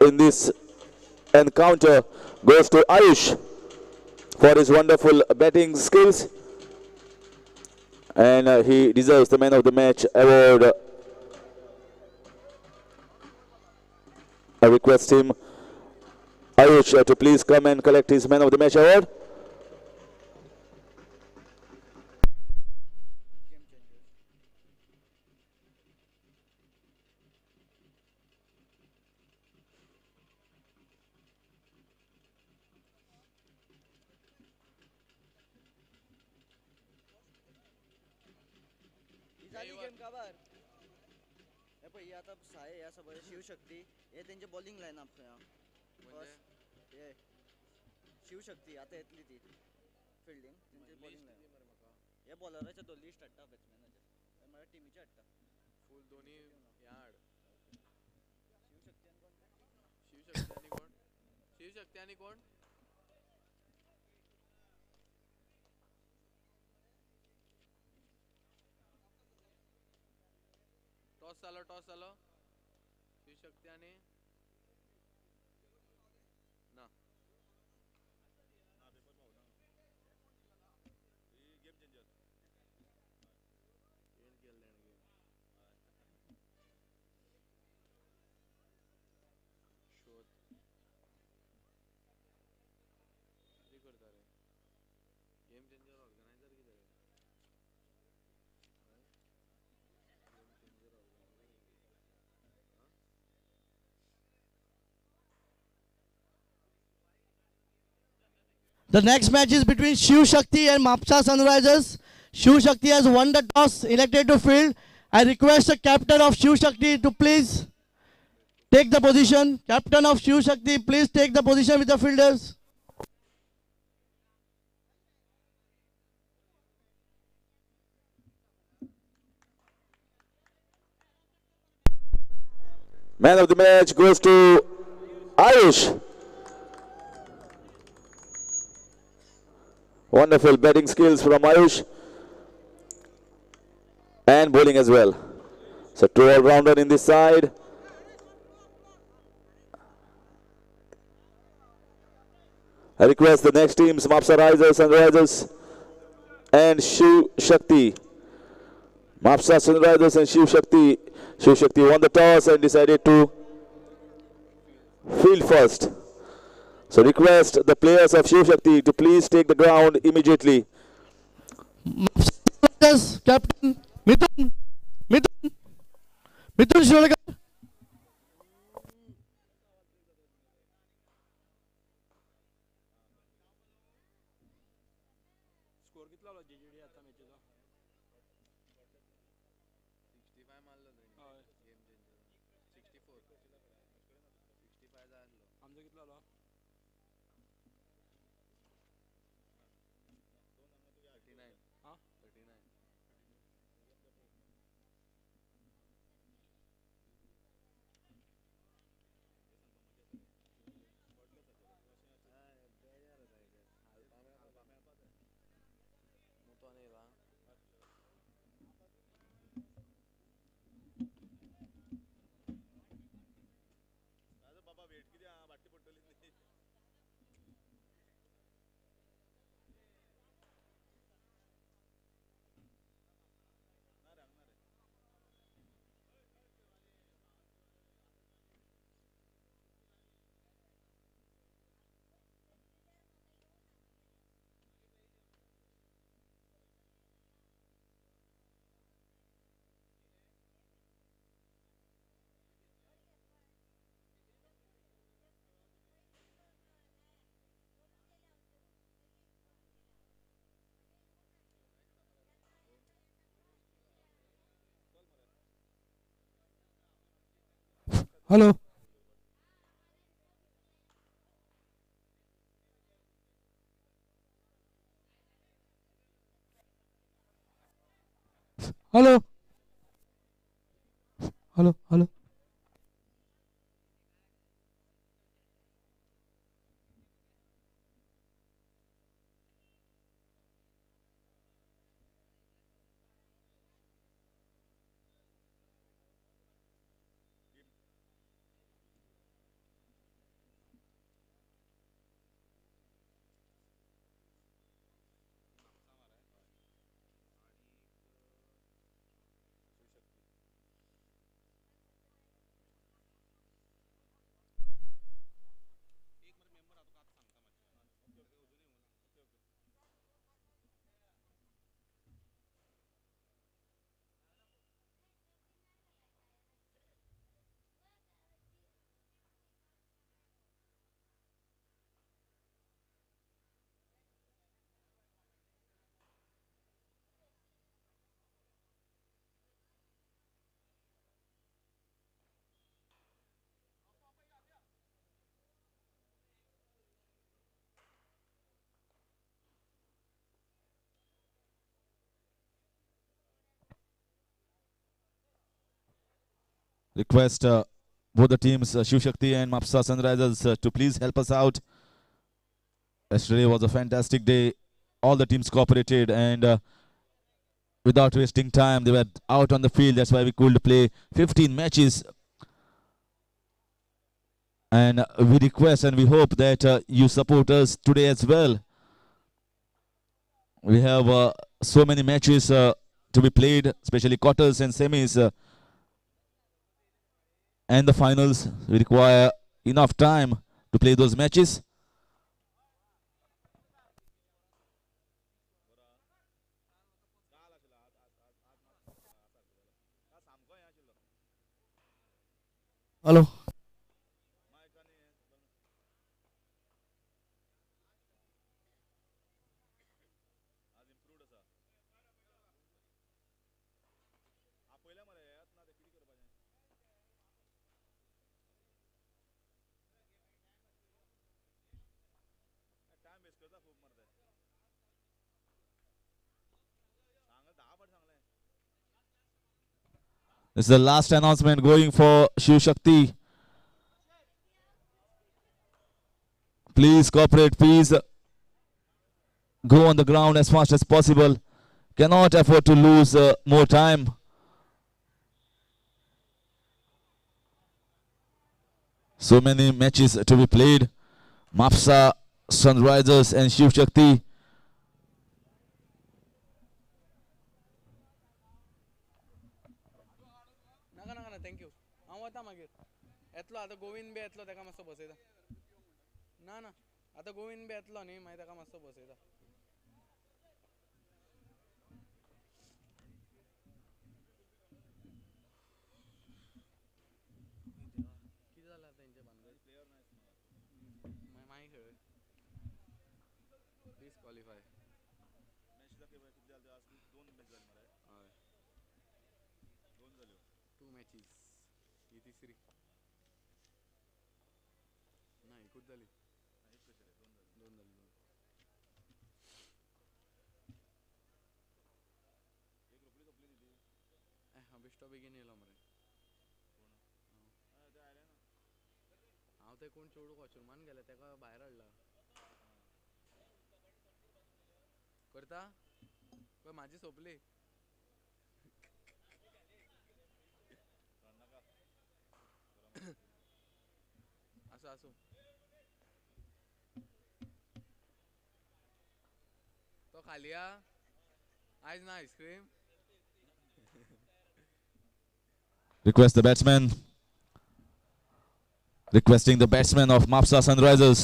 in this encounter goes to Ayush for his wonderful batting skills, and he deserves the man of the match award. I request him, Ayush, to please come and collect his man of the match award. Shu Shakti, ये त्यांची bowling line आप ये Shu Shakti आता येतली ती fielding त्यांची bowling line या बॉलराच्या तो लिस्ट हाडटा बॅट्समॅनाचे माझ्या टीमीचे हाडटा फुल दोन्ही ह्या हाड शिव शक्ती आणि कोण टॉस आलो शिव शक्ती आणि ना गेम चेंजर ऑर्गेनाइजर किधर है The next match is between Shu Shakti and Mapsa Sunrisers. Shu Shakti has won the toss, elected to field. I request the captain of Shu Shakti to please take the position. Captain of Shu Shakti, please take the position with the fielders. Man of the match goes to Ayush. Wonderful batting skills from Ayush. And bowling as well. So two all-rounder in this side. I request the next teams, Mapsa Sunrisers and Shu Shakti. Mapsa Sunrisers and Shu Shakti. Shu Shakti won the toss and decided to field first. So request the players of Shu Shakti to please take the ground immediately. Yes, Captain Mithun Shulkar. Score कितला आला जीजीडी आता मॅचेचा 65 मारलं हय game changer 64 65 झालं आमचा कितला आला 39 हां 39 Hello. Hello. Hello. Request both the teams, Shu Shakti and Mapsa Sunrisers, to please help us out. Yesterday was a fantastic day. All the teams cooperated, and without wasting time. They were out on the field. That's why we could play 15 matches. And we request and we hope that you support us today as well. We have so many matches to be played, especially quarters and semis and the finals. We require enough time to play those matches. Hello. This is the last announcement going for Shu Shakti. Please cooperate, please go on the ground as fast as possible. Cannot afford to lose more time. So many matches to be played. Mapsa, Sunrisers and Shu Shakti. Thank you. Etlo आता गोविंद बे etlo त्याका मस्त बसयता ना ना आता गोविंद बे etlo न्ही मागीर त्याका मस्त बसयता किती झाला त्यांचे भानगड प्लेयर नाही माही खेळ प्लीज क्वालिफाय मॅचला किती झाले आज दोन मॅच झाले मला दोन झाले टू मॅचेस ही तिसरी नाही कुठ झाली दोन झाली एक रुपये कपली दिली हा बेस्ट बेगीन येलो मरे कोण ते आले ना हांव ते कोण चोडूक वचून गेले तेका भायर हाडला करता पळय माझी सोपली असो असो तो खाली आयज ना ice cream Request the batsman. Requesting the batsman of Mapsa Sunrisers.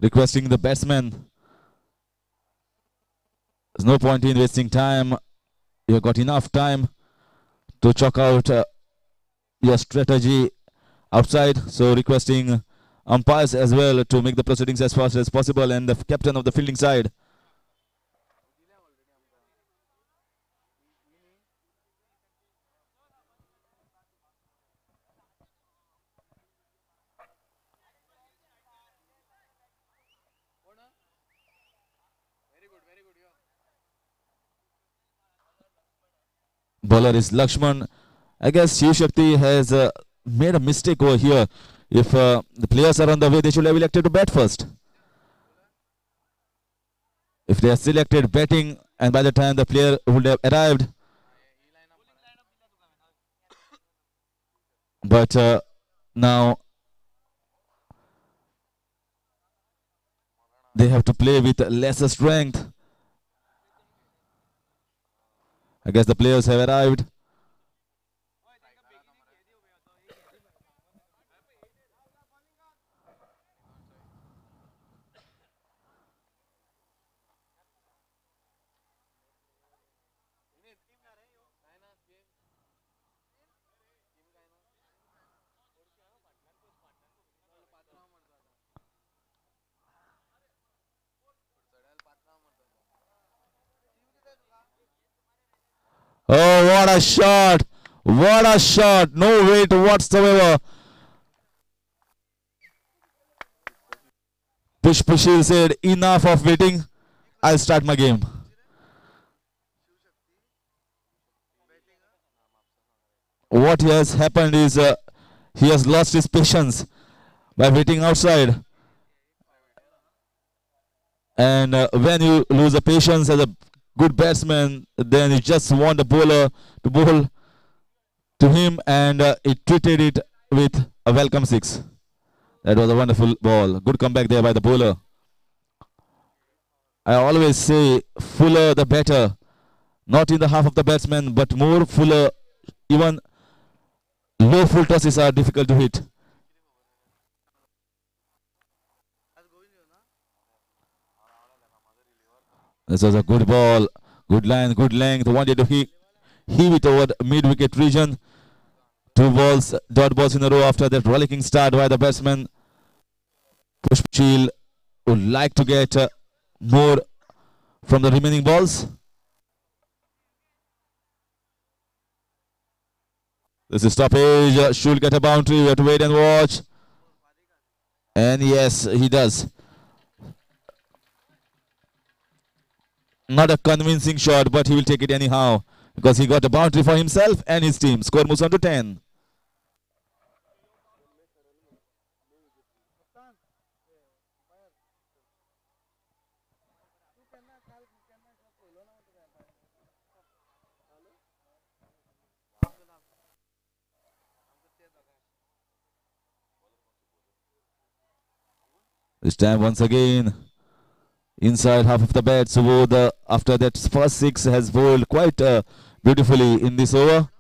Requesting the batsman. There's no point in wasting time. You've got enough time to chalk out your strategy outside. So requesting umpires as well to make the proceedings as fast as possible, and the captain of the fielding side. Bowler is Lakshman. I guess Shu Shakti has made a mistake over here. If the players are on the way, they should have elected to bat first. If they are selected batting, and by the time the player would have arrived. But now they have to play with lesser strength. I guess the players have arrived. Oh, what a shot! What a shot! No weight whatsoever. Pushpashil said, enough of waiting. I'll start my game. What has happened is he has lost his patience by waiting outside. And when you lose the patience as a good batsman, then you just want the bowler to bowl to him, and he treated it with a welcome six. That was a wonderful ball. Good comeback there by the bowler. I always say fuller the better. Not in the half of the batsman, but more fuller. Even low full tosses are difficult to hit. This was a good ball. Good line, good length. Wanted to heave it over the mid-wicket region. 2 balls, dot balls in a row after that rollicking start by the batsman. Pushpashil would like to get more from the remaining balls. This is stoppage. Should get a boundary. We have to wait and watch. And yes, he does. Not a convincing shot, but he will take it anyhow because he got a boundary for himself and his team. Score moves on to 10. This time once again, inside half of the bat. So after that first 6 has bowled quite beautifully in this over.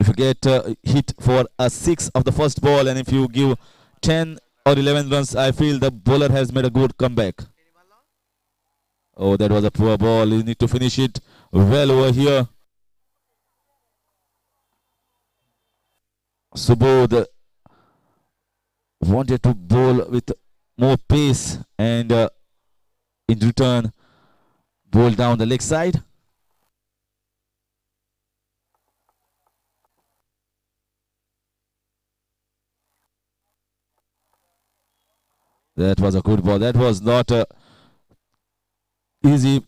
If you get hit for a 6 of the first ball, and if you give 10 or 11 runs, I feel the bowler has made a good comeback. Oh, that was a poor ball. You need to finish it well over here. Subodh wanted to bowl with more pace, and in return bowl down the leg side. That was a good ball. That was not a easy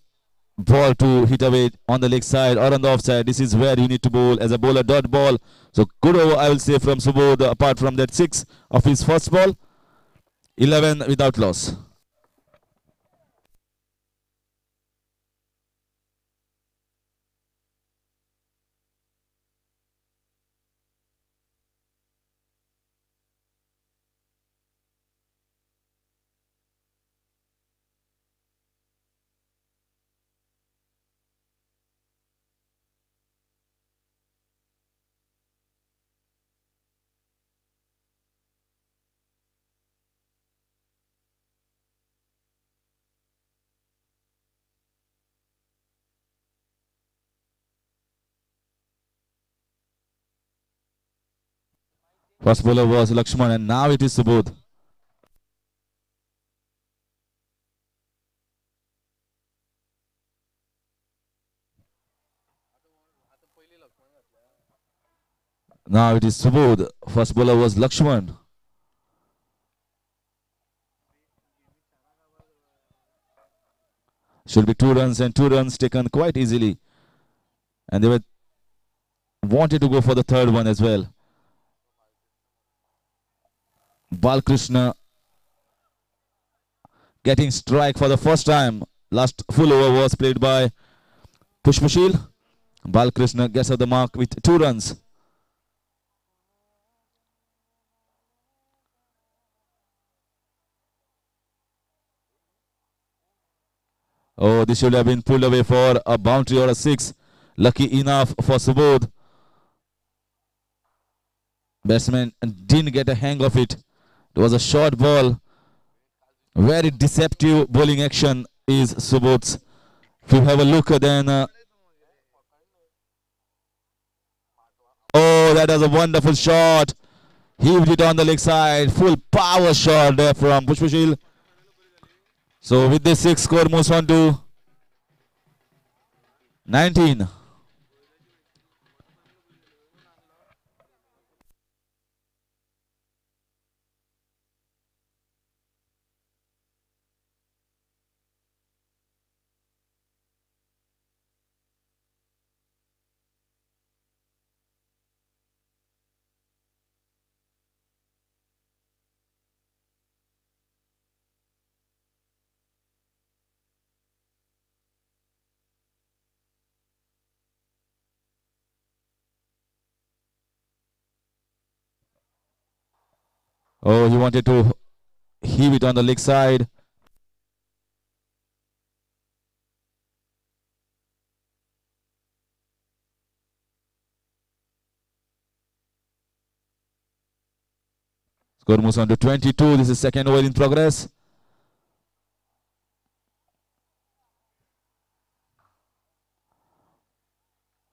ball to hit away on the leg side or on the offside. This is where you need to bowl as a bowler, dot ball. So good over, I will say, from Subodh. Apart from that 6 of his first ball, 11 without loss. First bowler was Lakshman, and now it is Subodh. Now it is Subodh. First bowler was Lakshman. Should be 2 runs, and 2 runs taken quite easily. And they wanted to go for the third one as well. Balkrishna getting strike for the first time. Last full over was played by Pushpashil. Balkrishna gets up the mark with 2 runs. Oh, this should have been pulled away for a boundary or a 6. Lucky enough for Subodh. Batsman didn't get a hang of it. It was a short ball. Very deceptive bowling action is Subodh's. If you have a look, then oh, that was a wonderful shot. Heaved it on the leg side. Full power shot there from Pushpashil. So with this 6, score moves on to 19. Oh, he wanted to heave it on the leg side. Score moves on to 22. This is second over in progress.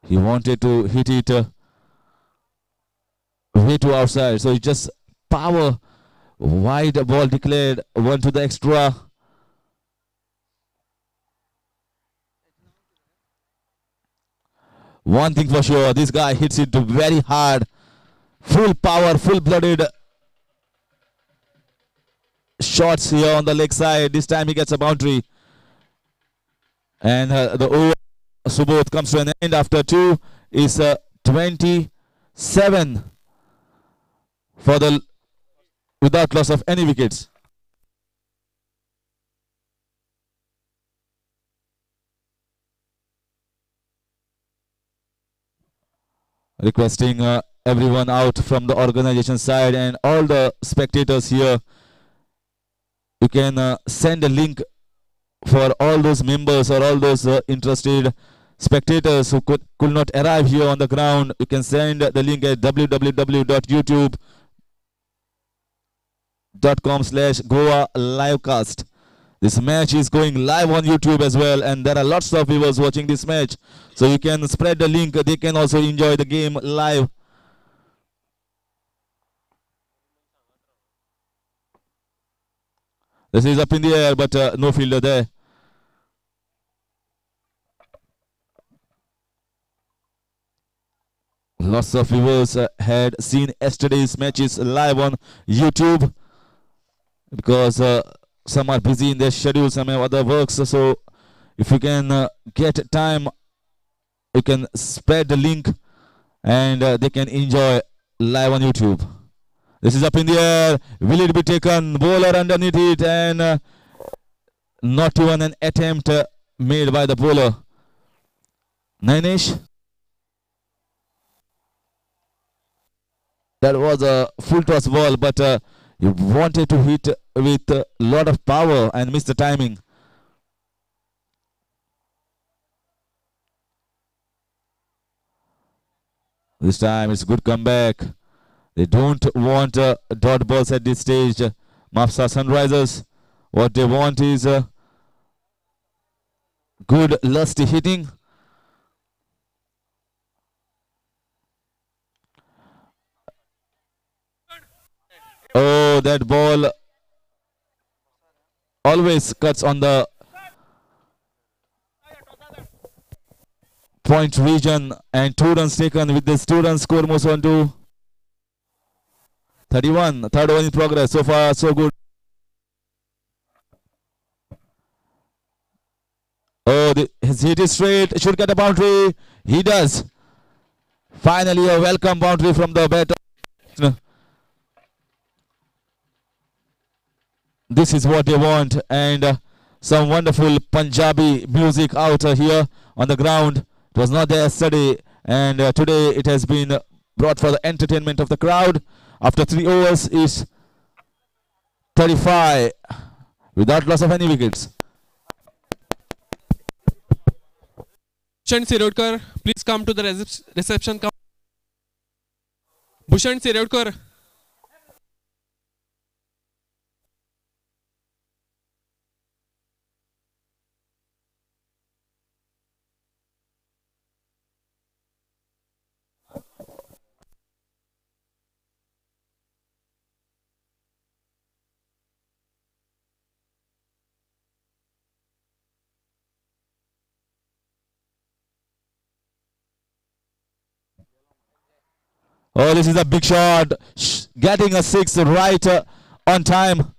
He wanted to hit it way to outside. So he just power wide ball declared. One to the extra. One thing for sure, this guy hits it very hard. Full power, full-blooded shots here on the leg side. This time he gets a boundary. And the over Subodh comes to an end after 2 is 27 for the without loss of any wickets. Requesting everyone out from the organization side and all the spectators here. You can send a link for all those members or all those interested spectators who could not arrive here on the ground. You can send the link at www.youtube.com/Goa livecast. This match is going live on YouTube as well, and there are lots of viewers watching this match. So you can spread the link. They can also enjoy the game live. This is up in the air, but no fielder there. Lots of viewers had seen yesterday's matches live on YouTube because some are busy in their schedule, some have other works. So if you can get time, you can spread the link and they can enjoy live on YouTube. This is up in the air. Will it be taken? Bowler underneath it, and not even an attempt made by the bowler. Nainish. That was a full toss ball, but he wanted to hit with a lot of power and missed the timing. This time it's a good comeback. They don't want dot balls at this stage. Mapsa Sunrisers, what they want is good lusty hitting. Oh, that ball always cuts on the point region, and 2 runs taken. With this 2 runs, score moves on to 31. Third over in progress. So far, so good. Oh, his hit is straight. Should get a boundary. He does. Finally, a welcome boundary from the bat. This is what they want, and some wonderful Punjabi music out here on the ground. It was not there yesterday, and today it has been brought for the entertainment of the crowd. After 3 overs is 35 without loss of any wickets. Bhushan Sirodkar, please come to the reception counter. Bhushan Sirodkar. Oh, this is a big shot. Getting a 6 right on time.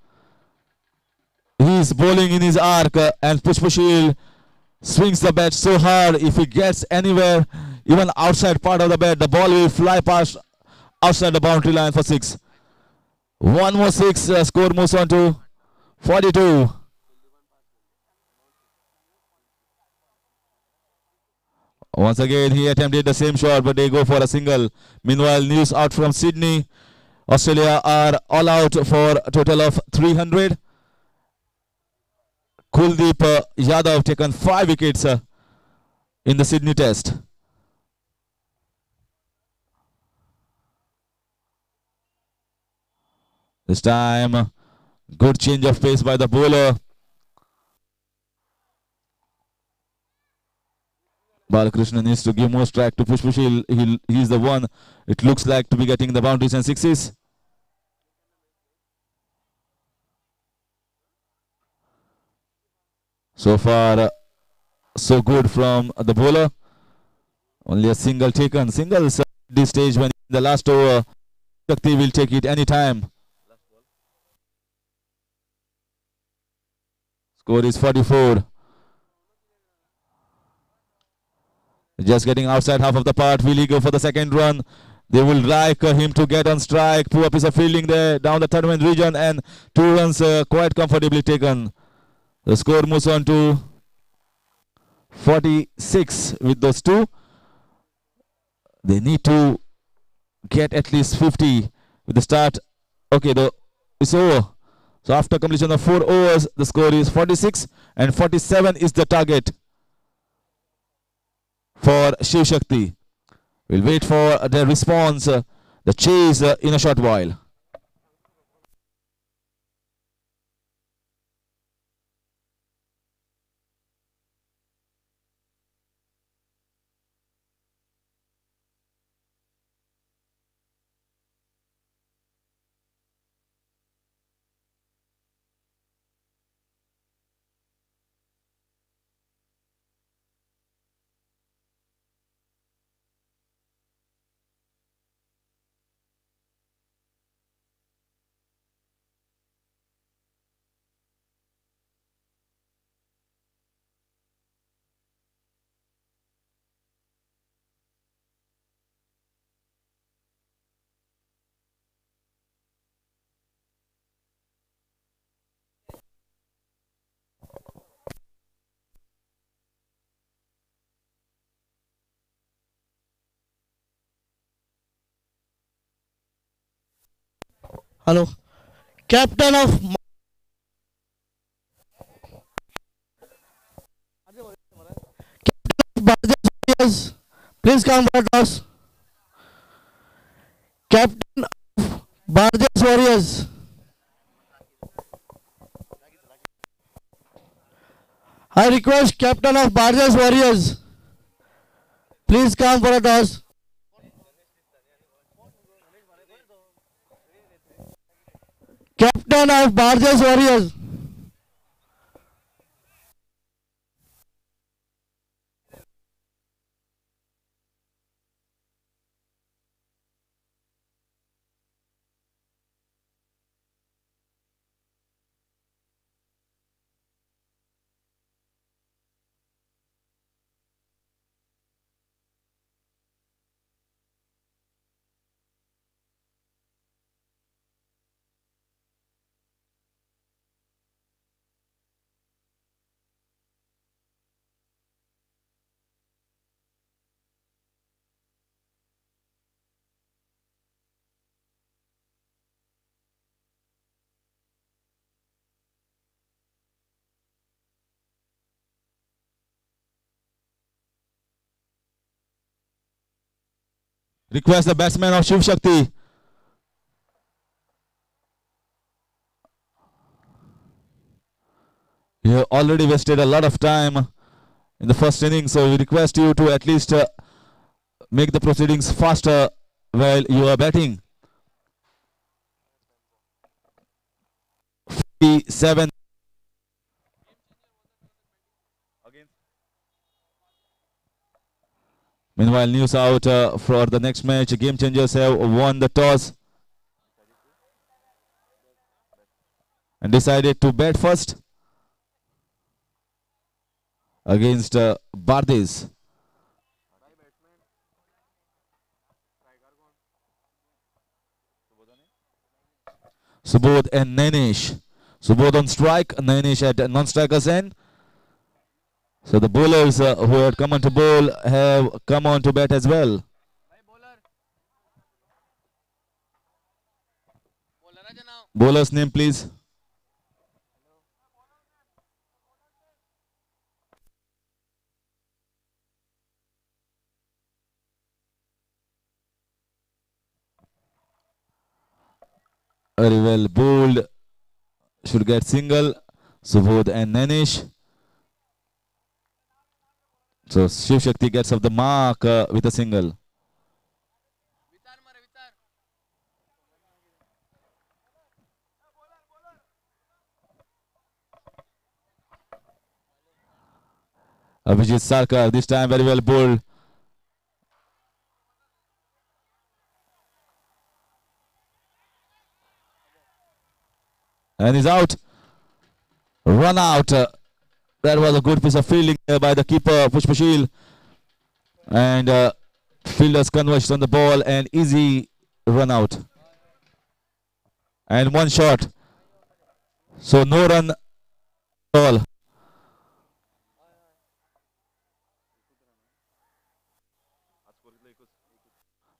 He's bowling in his arc and Pushpushil swings the bat so hard. If he gets anywhere, even outside part of the bat, the ball will fly past outside the boundary line for 6. One more 6. Score moves on to 42. Once again, he attempted the same shot, but they go for a single. Meanwhile, news out from Sydney. Australia are all out for a total of 300. Kuldeep Yadav taken 5 wickets in the Sydney Test. This time, good change of pace by the bowler. Balakrishna needs to give more strike to Pushpushil. He's the one, it looks like, to be getting the boundaries and 6s. So far, so good from the bowler. Only a single taken. Singles at this stage when in the last over, Shakti will take it any time. Score is 44. Just getting outside half of the part. Will he go for the second run? They will like him to get on strike. Poor piece of fielding there down the third man region, and 2 runs quite comfortably taken. The score moves on to 46 with those 2. They need to get at least 50 with the start. Okay, it's over. So after completion of 4 overs, the score is 46 and 47 is the target for Shu Shakti. We'll wait for their response, the chase in a short while. Hello. Captain of Barjas Warriors, please come for toss. Captain of Barjas Warriors. I request Captain of Barjas Warriors, please come for a toss. Captain of Barjas Warriors. Request the batsman of Shu Shakti. You have already wasted a lot of time in the first inning, so we request you to at least make the proceedings faster while you are batting. 57. Meanwhile, news out for the next match. Game Changers have won the toss and decided to bat first against Bardes. Subodh and Nainish. Subodh on strike, Nainish at non-strikers end. So the bowlers who had come on to bowl have come on to bat as well. Bowler's name, please. Very well bowled. Should get single. Subodh and Nainish. So Shu Shakti gets off the mark with a single. Abhijit Sarkar, this time very well bowled. And he's out. Run out. That was a good piece of fielding by the keeper, Pushpashil. And fielders converged on the ball and easy run out. And one shot. So no run at all.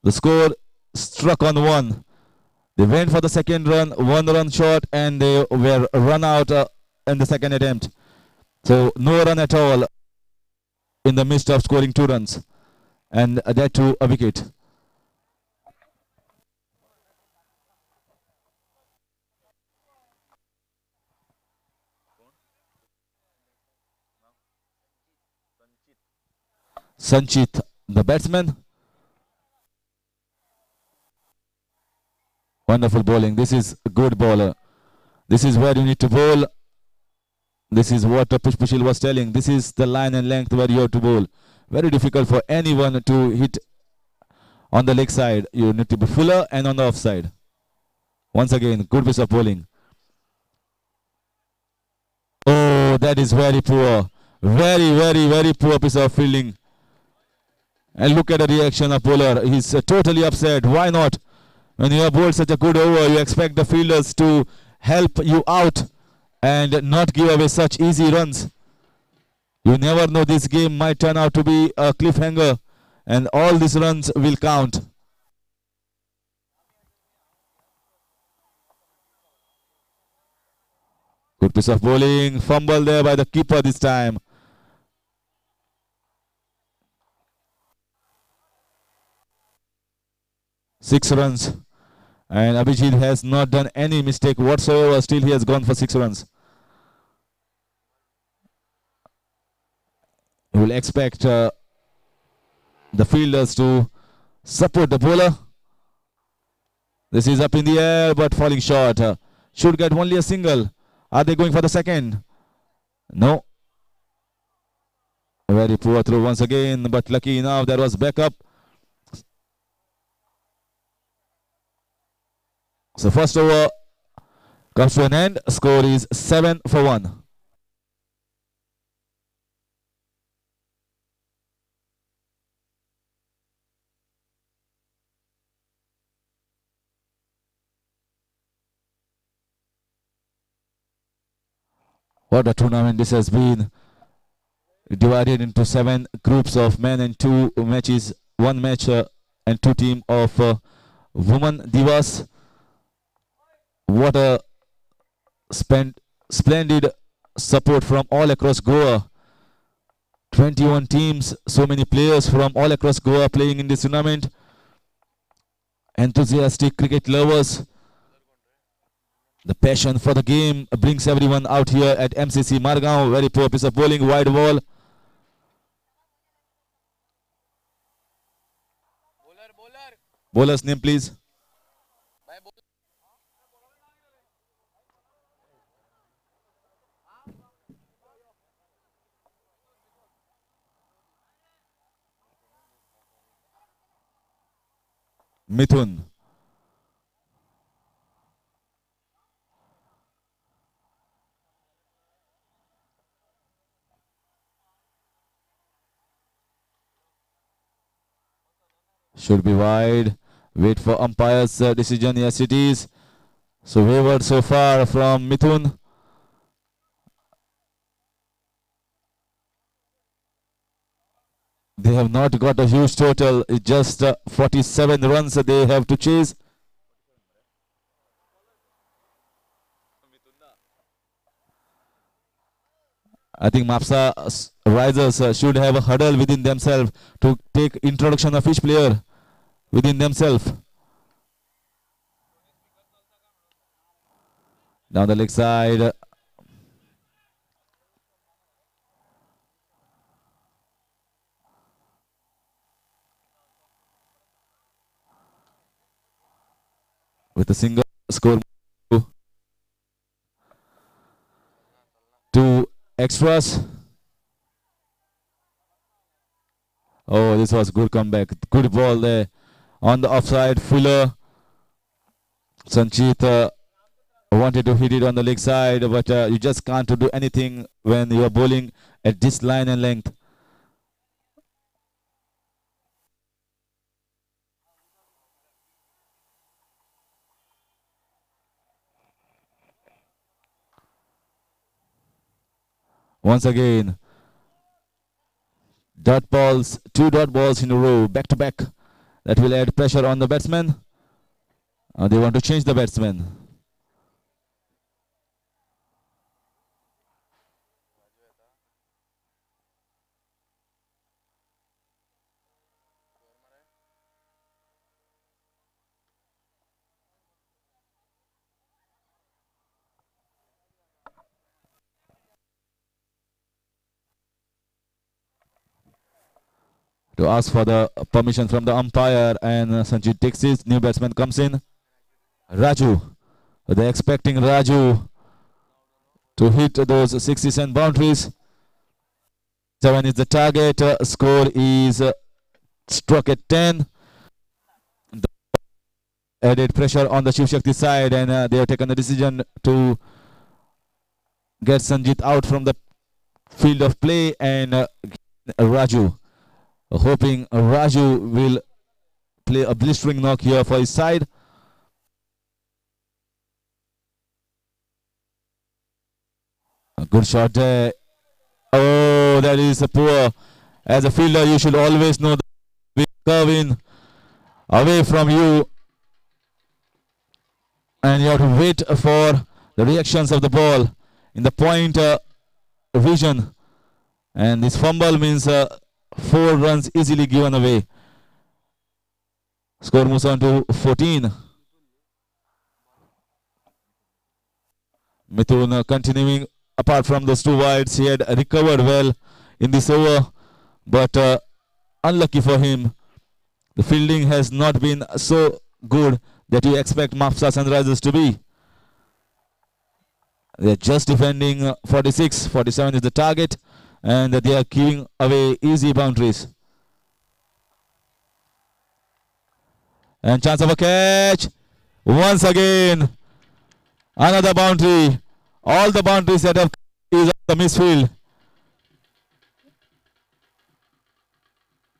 The score struck on one. They went for the second run, one run short, and they were run out in the second attempt. So no run at all in the midst of scoring 2 runs. And that too a wicket. Sanchit, the batsman. Wonderful bowling. This is a good bowler. This is where you need to bowl. This is what Pushpashil was telling. This is the line and length where you have to bowl. Very difficult for anyone to hit on the leg side. You need to be fuller and on the offside. Once again, good piece of bowling. Oh, that is very poor. Very poor piece of fielding. And look at the reaction of bowler. He's totally upset. Why not? When you have bowled such a good over, you expect the fielders to help you out and not give away such easy runs. You never know, this game might turn out to be a cliffhanger and all these runs will count. Good piece of bowling. Fumble there by the keeper this time. Six runs. And Abhijit has not done any mistake whatsoever. Still he has gone for 6 runs. We will expect the fielders to support the bowler. This is up in the air but falling short. Should get only a single. Are they going for the second? No. Very poor throw once again, but lucky enough there was backup. So first over comes to an end. Score is 7 for 1. What a tournament this has been. Divided into 7 groups of men and 2 matches. 1 match and 2 team of women divas. What a splendid support from all across Goa. 21 teams, so many players from all across Goa playing in this tournament. Enthusiastic cricket lovers. The passion for the game brings everyone out here at MCC Margao. Very poor piece of bowling, wide ball. Bowler's name, please. Mithun. Should be wide. Wait for umpire's decision. Yes, it is. So wavered so far from Mithun. They have not got a huge total. It's just 47 runs they have to chase. I think Mapsa risers should have a huddle within themselves to take introduction of each player within themselves. Down the leg side. With a single score. 2 extras. Oh, this was good comeback. Good ball there. On the offside, Fuller. Sanchit wanted to hit it on the leg side, but you just can't do anything when you are bowling at this line and length. Once again, dot balls, 2 dot balls in a row, back to back. That will add pressure on the batsman. They want to change the batsman. To ask for the permission from the umpire, and Sanjit takes his. New batsman comes in. Raju. They're expecting Raju to hit those 60s and boundaries. 7 is the target. Score is struck at 10. The added pressure on the Shu Shakti side, and they have taken the decision to get Sanjit out from the field of play, and Raju. Hoping Raju will play a blistering knock here for his side. A good shot there. Oh, that is a poor. As a fielder, you should always know the curve in away from you, and you have to wait for the reactions of the ball in the point vision. And this fumble means 4 runs easily given away. Score moves on to 14. Mithun continuing. Apart from those 2 wides, he had recovered well in this over, but unlucky for him. The fielding has not been so good that you expect Mapsa Sunrisers to be. They are just defending 46. 47 is the target, and they are giving away easy boundaries. And chance of a catch. Once again, another boundary. All the boundaries that have is of the misfield.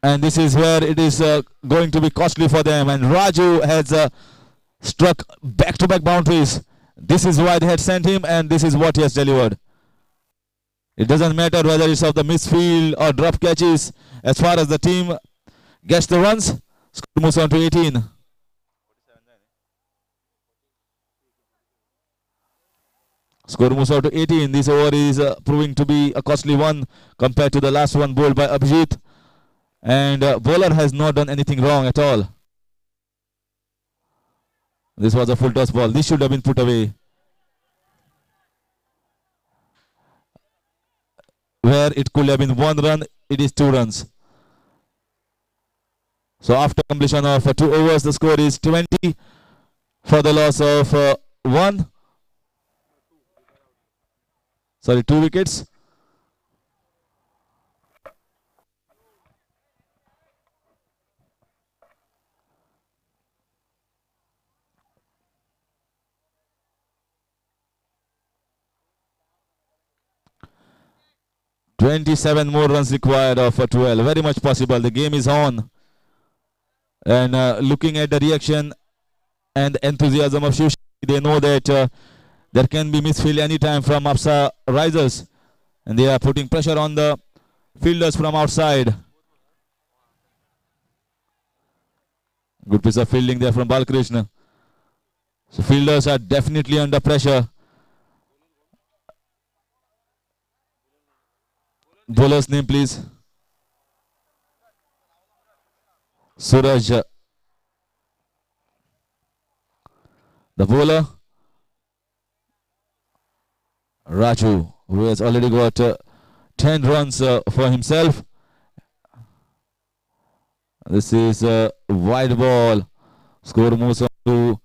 And this is where it is going to be costly for them. And Raju has struck back-to-back boundaries. This is why they had sent him, and this is what he has delivered. It doesn't matter whether it's of the misfield or drop catches. As far as the team gets the runs, score moves on to 18. Score moves out to 18. This over is proving to be a costly one compared to the last one bowled by Abhijit. And bowler has not done anything wrong at all. This was a full toss ball. This should have been put away. Where it could have been 1 run, it is 2 runs. So after completion of 2 overs, the score is 20 for the loss of 1. Sorry, 2 wickets. 27 more runs required for 12. Very much possible. The game is on. And looking at the reaction and enthusiasm of Shu Shakti, they know that there can be misfield anytime from Moza Risers. And they are putting pressure on the fielders from outside. Good piece of fielding there from Balkrishna. So fielders are definitely under pressure. Bowler's name, please. Suraj. The bowler. Raju, who has already got 10 runs for himself. This is a wide ball. Score moves on to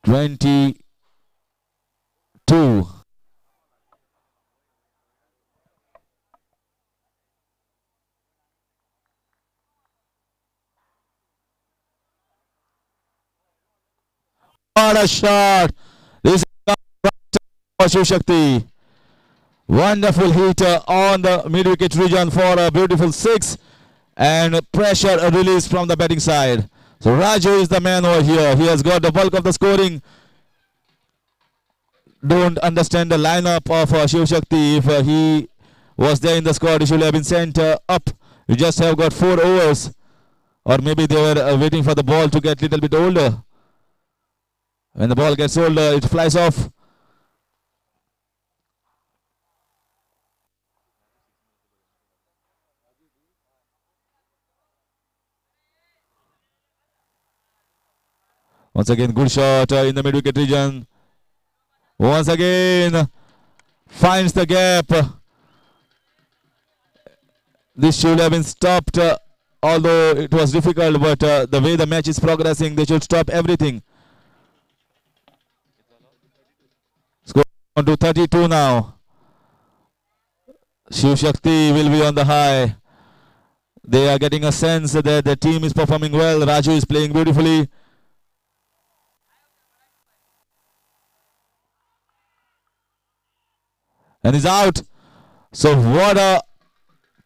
22. What a shot! This is for Shu Shakti. Wonderful hit on the mid-wicket region for a beautiful 6. And pressure release from the batting side. So Raju is the man over here. He has got the bulk of the scoring. Don't understand the lineup of Shu Shakti. If he was there in the squad, he should have been sent up. You just have got 4 overs. Or maybe they were waiting for the ball to get a little bit older. When the ball gets older, it flies off. Once again, good shot in the mid-wicket region. Once again, finds the gap. This should have been stopped, although it was difficult, but the way the match is progressing, they should stop everything. Score on to 32 now. Shu Shakti will be on the high. They are getting a sense that the team is performing well. Raju is playing beautifully. And he's out. So what a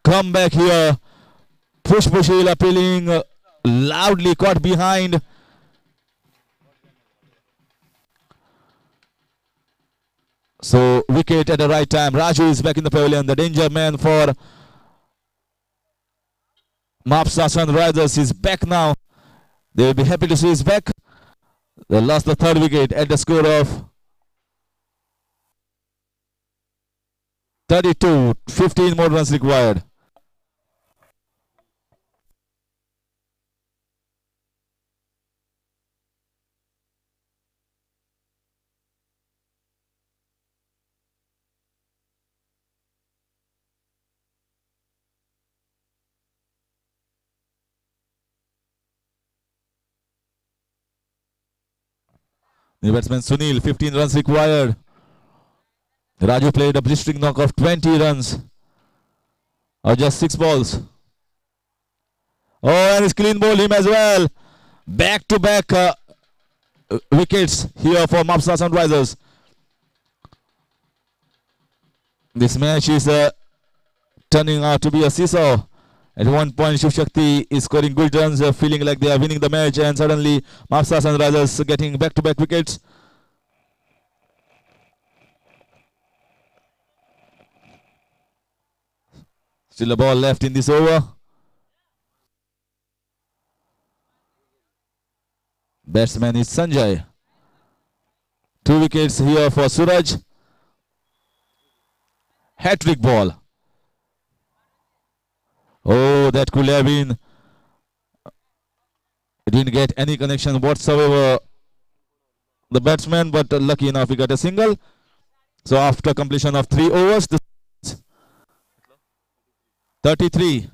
comeback here. Pushpushil appealing loudly, caught behind. So wicket at the right time. Raju is back in the pavilion. The danger man for Moza Warriors is back now. They will be happy to see he's back. They lost the 3rd wicket at the score of 32, 15 more runs required. New batsman Sunil, 15 runs required. Raju played a blistering knock of 20 runs. Or just 6 balls. Oh, and he's clean bowled him as well. Back to back wickets here for Moza Warriors. This match is turning out to be a seesaw. At one point, Shu Shakti is scoring good runs, feeling like they are winning the match, and suddenly Moza Warriors getting back to back wickets. Still a ball left in this over. Batsman is Sanjay. 2 wickets here for Suraj. Hat-trick ball. Oh, that could have been. Didn't get any connection whatsoever. The batsman, but lucky enough he got a single. So after completion of 3 overs, 33.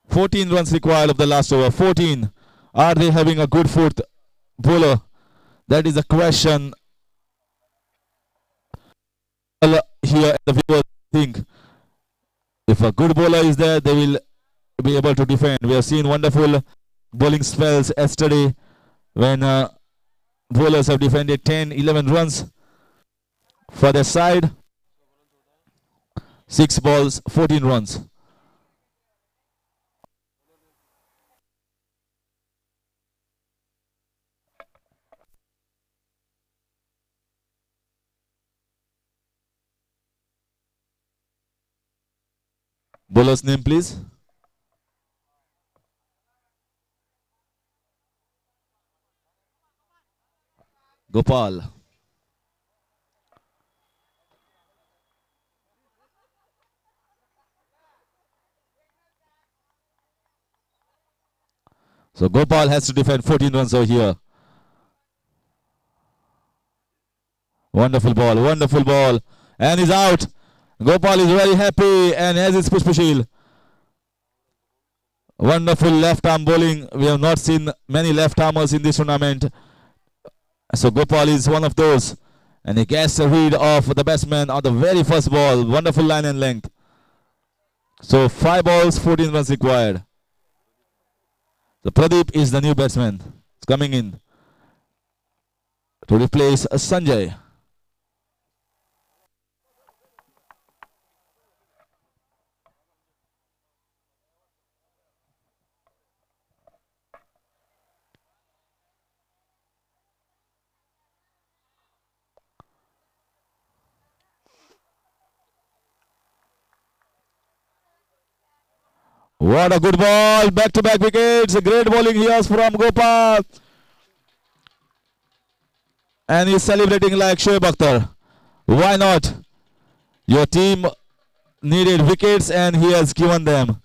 14 runs required of the last over. 14. Are they having a good 4th bowler? That is a question. Here the viewers think if a good bowler is there, they will be able to defend. We have seen wonderful bowling spells yesterday when bowlers have defended 10, 11 runs for their side. 6 balls, 14 runs. Bowler's name, please. Gopal. So Gopal has to defend 14 runs over here. Wonderful ball, and he's out. Gopal is very happy and has his push shield. Wonderful left arm bowling. We have not seen many left armers in this tournament. So Gopal is one of those. And he gets a read of the batsman on the very first ball. Wonderful line and length. So 5 balls, 14 runs required. So Pradeep is the new batsman. He's coming in to replace Sanjay. What a good ball, back-to-back wickets, great bowling here from Gopal. And he's celebrating like Shoaib Akhtar. Why not? Your team needed wickets and he has given them.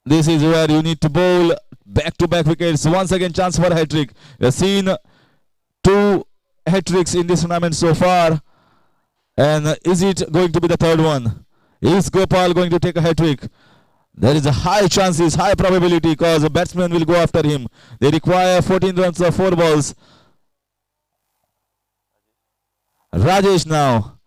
This is where you need to bowl back-to-back wickets. Once again, chance for a hat-trick. We've seen 2 hat-tricks in this tournament so far. And is it going to be the third one? Is Gopal going to take a hat-trick? There is a high chances, high probability because the batsman will go after him. They require 14 runs of 4 balls. Rajesh now.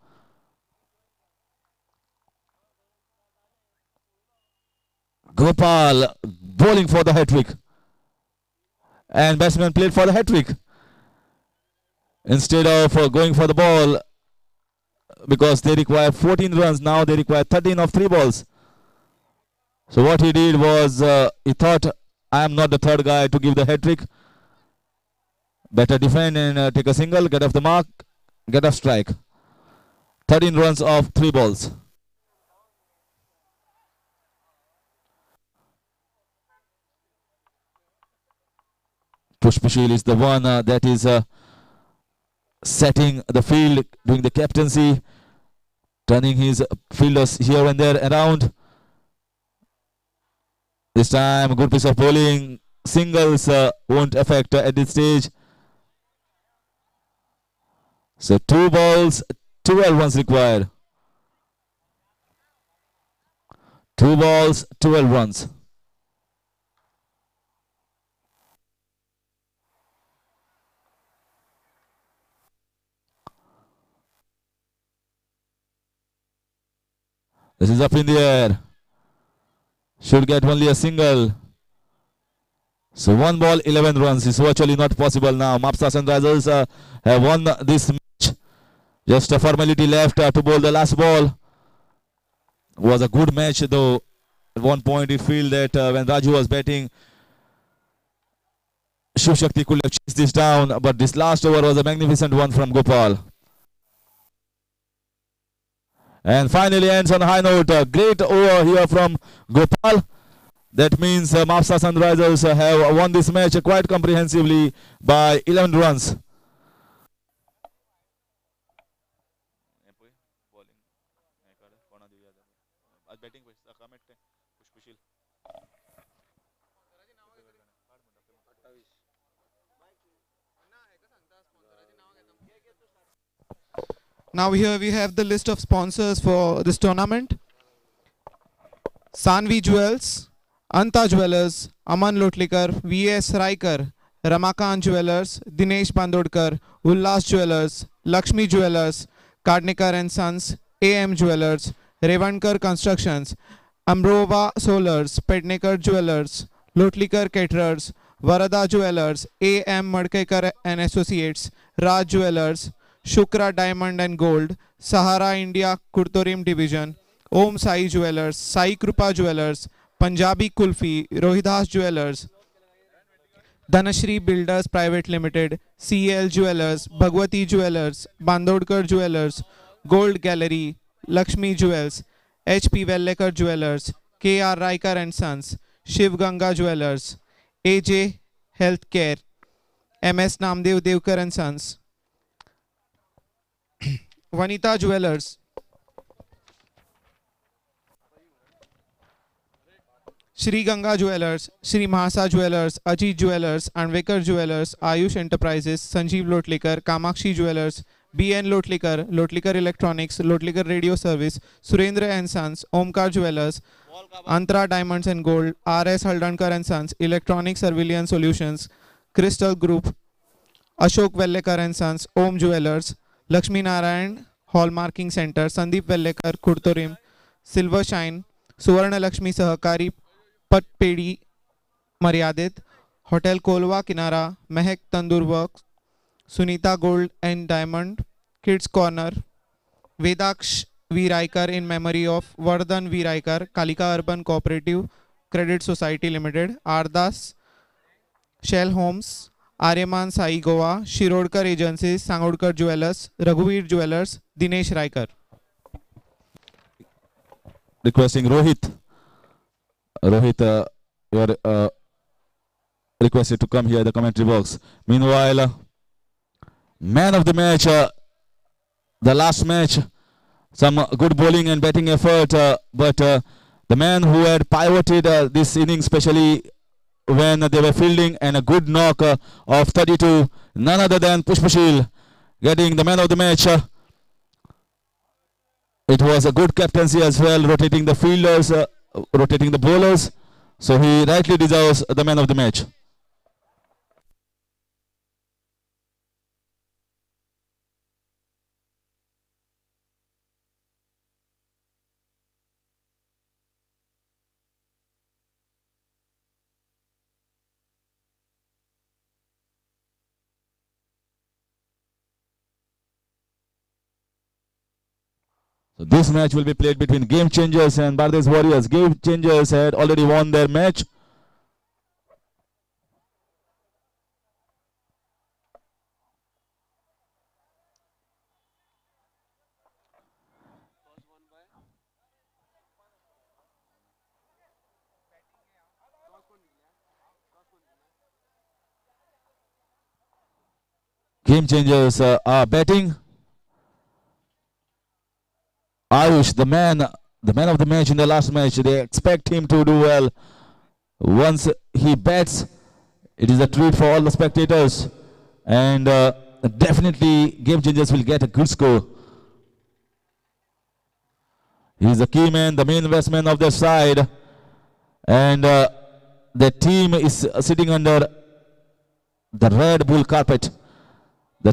Gopal bowling for the hat-trick. And batsman played for the hat-trick. Instead of going for the ball, because they require 14 runs, now they require 13 of 3 balls. So what he did was, he thought, I am not the third guy to give the hat-trick. Better defend and take a single, get off the mark, get a strike. 13 runs of 3 balls. Pushpashil is the one that is setting the field, doing the captaincy, turning his fielders here and there around. This time, good piece of bowling. Singles won't affect at this stage. So 2 balls, 12 runs required. 2 balls, 12 runs. This is up in the air. Should get only a single. So 1 ball, 11 runs is virtually not possible now. Mapsa Sunrisers have won this match. Just a formality left to bowl the last ball. Was a good match though. At one point it felt that when Raju was batting, Shu Shakti could have chased this down. But this last over was a magnificent one from Gopal. And finally ends on a high note. A great over here from Gopal. That means Mapsa Sunrisers have won this match quite comprehensively by 11 runs. Now here we have the list of sponsors for this tournament. Sanvi Jewels, Anta Jewelers, Aman Lotlikar, V.S. Raikar, Ramakan Jewelers, Dinesh Bandodkar, Ullas Jewelers, Lakshmi Jewelers, Kadnikar and Sons, AM Jewelers, Revankar Constructions, Amrova Solars, Pednekar Jewelers, Lotlikar Caterers, Varada Jewelers, AM Madkekar and Associates, Raj Jewelers, Shukra Diamond and Gold, Sahara India Kurtorim Division, Om Sai Jewelers, Sai Krupa Jewelers, Punjabi Kulfi, Rohidas Jewelers, Dhanashri Builders Private Limited, CL Jewelers, Bhagwati Jewelers, Bandodkar Jewelers, Gold Gallery, Lakshmi Jewels, HP Vellekar Jewelers, KR Raikar and Sons, Shiv Ganga Jewelers, AJ Healthcare, MS Namdev Devkar and Sons, Vanita Jewelers, Shri Ganga Jewelers, Shri Mahasa Jewelers, Ajit Jewelers, Anvekar Jewelers, Ayush Enterprises, Sanjeev Lotlikar, Kamakshi Jewelers, BN Lotlikar, Lotlikar Electronics, Lotlikar Radio Service, Surendra and Sons, Omkar Jewelers, Antra Diamonds and Gold, RS Haldankar and Sons, Electronic Surveillance Solutions, Crystal Group, Ashok Vellekar and Sons, Om Jewelers, Lakshmi Narayan Hallmarking Center, Sandeep Vellekar, Kurtorim, Silver Shine, Suvarna Lakshmi Sahakari Patpedi Maryadit, Hotel Kolwa Kinara, Mehak Tandoor Works, Sunita Gold and Diamond, Kids Corner, Vedaksh V. Raikar in memory of Vardhan V. Raikar, Kalika Urban Cooperative Credit Society Limited, Ardas, Shell Homes, Aryaman Sai Goa, Shirodkar Agencies, Sangodkar Jewelers, Raghuveer Jewelers, Dinesh Raikar. Requesting Rohit. Rohit, you are requested to come here in the commentary box. Meanwhile, man of the match, the last match, some good bowling and batting effort, but the man who had pivoted this inning, especially when they were fielding, and a good knock of 32, none other than Pushpashil getting the man of the match. It was a good captaincy as well, rotating the fielders, rotating the bowlers, so he rightly deserves the man of the match. So this match will be played between Game Changers and Moza Warriors. Game Changers had already won their match. Game Changers are batting. Ayush, the man of the match in the last match, they expect him to do well. Once he bats, it is a treat for all the spectators, and definitely Game Changers will get a good score. He is the key man, the main investment of their side, and the team is sitting under the Red Bull carpet.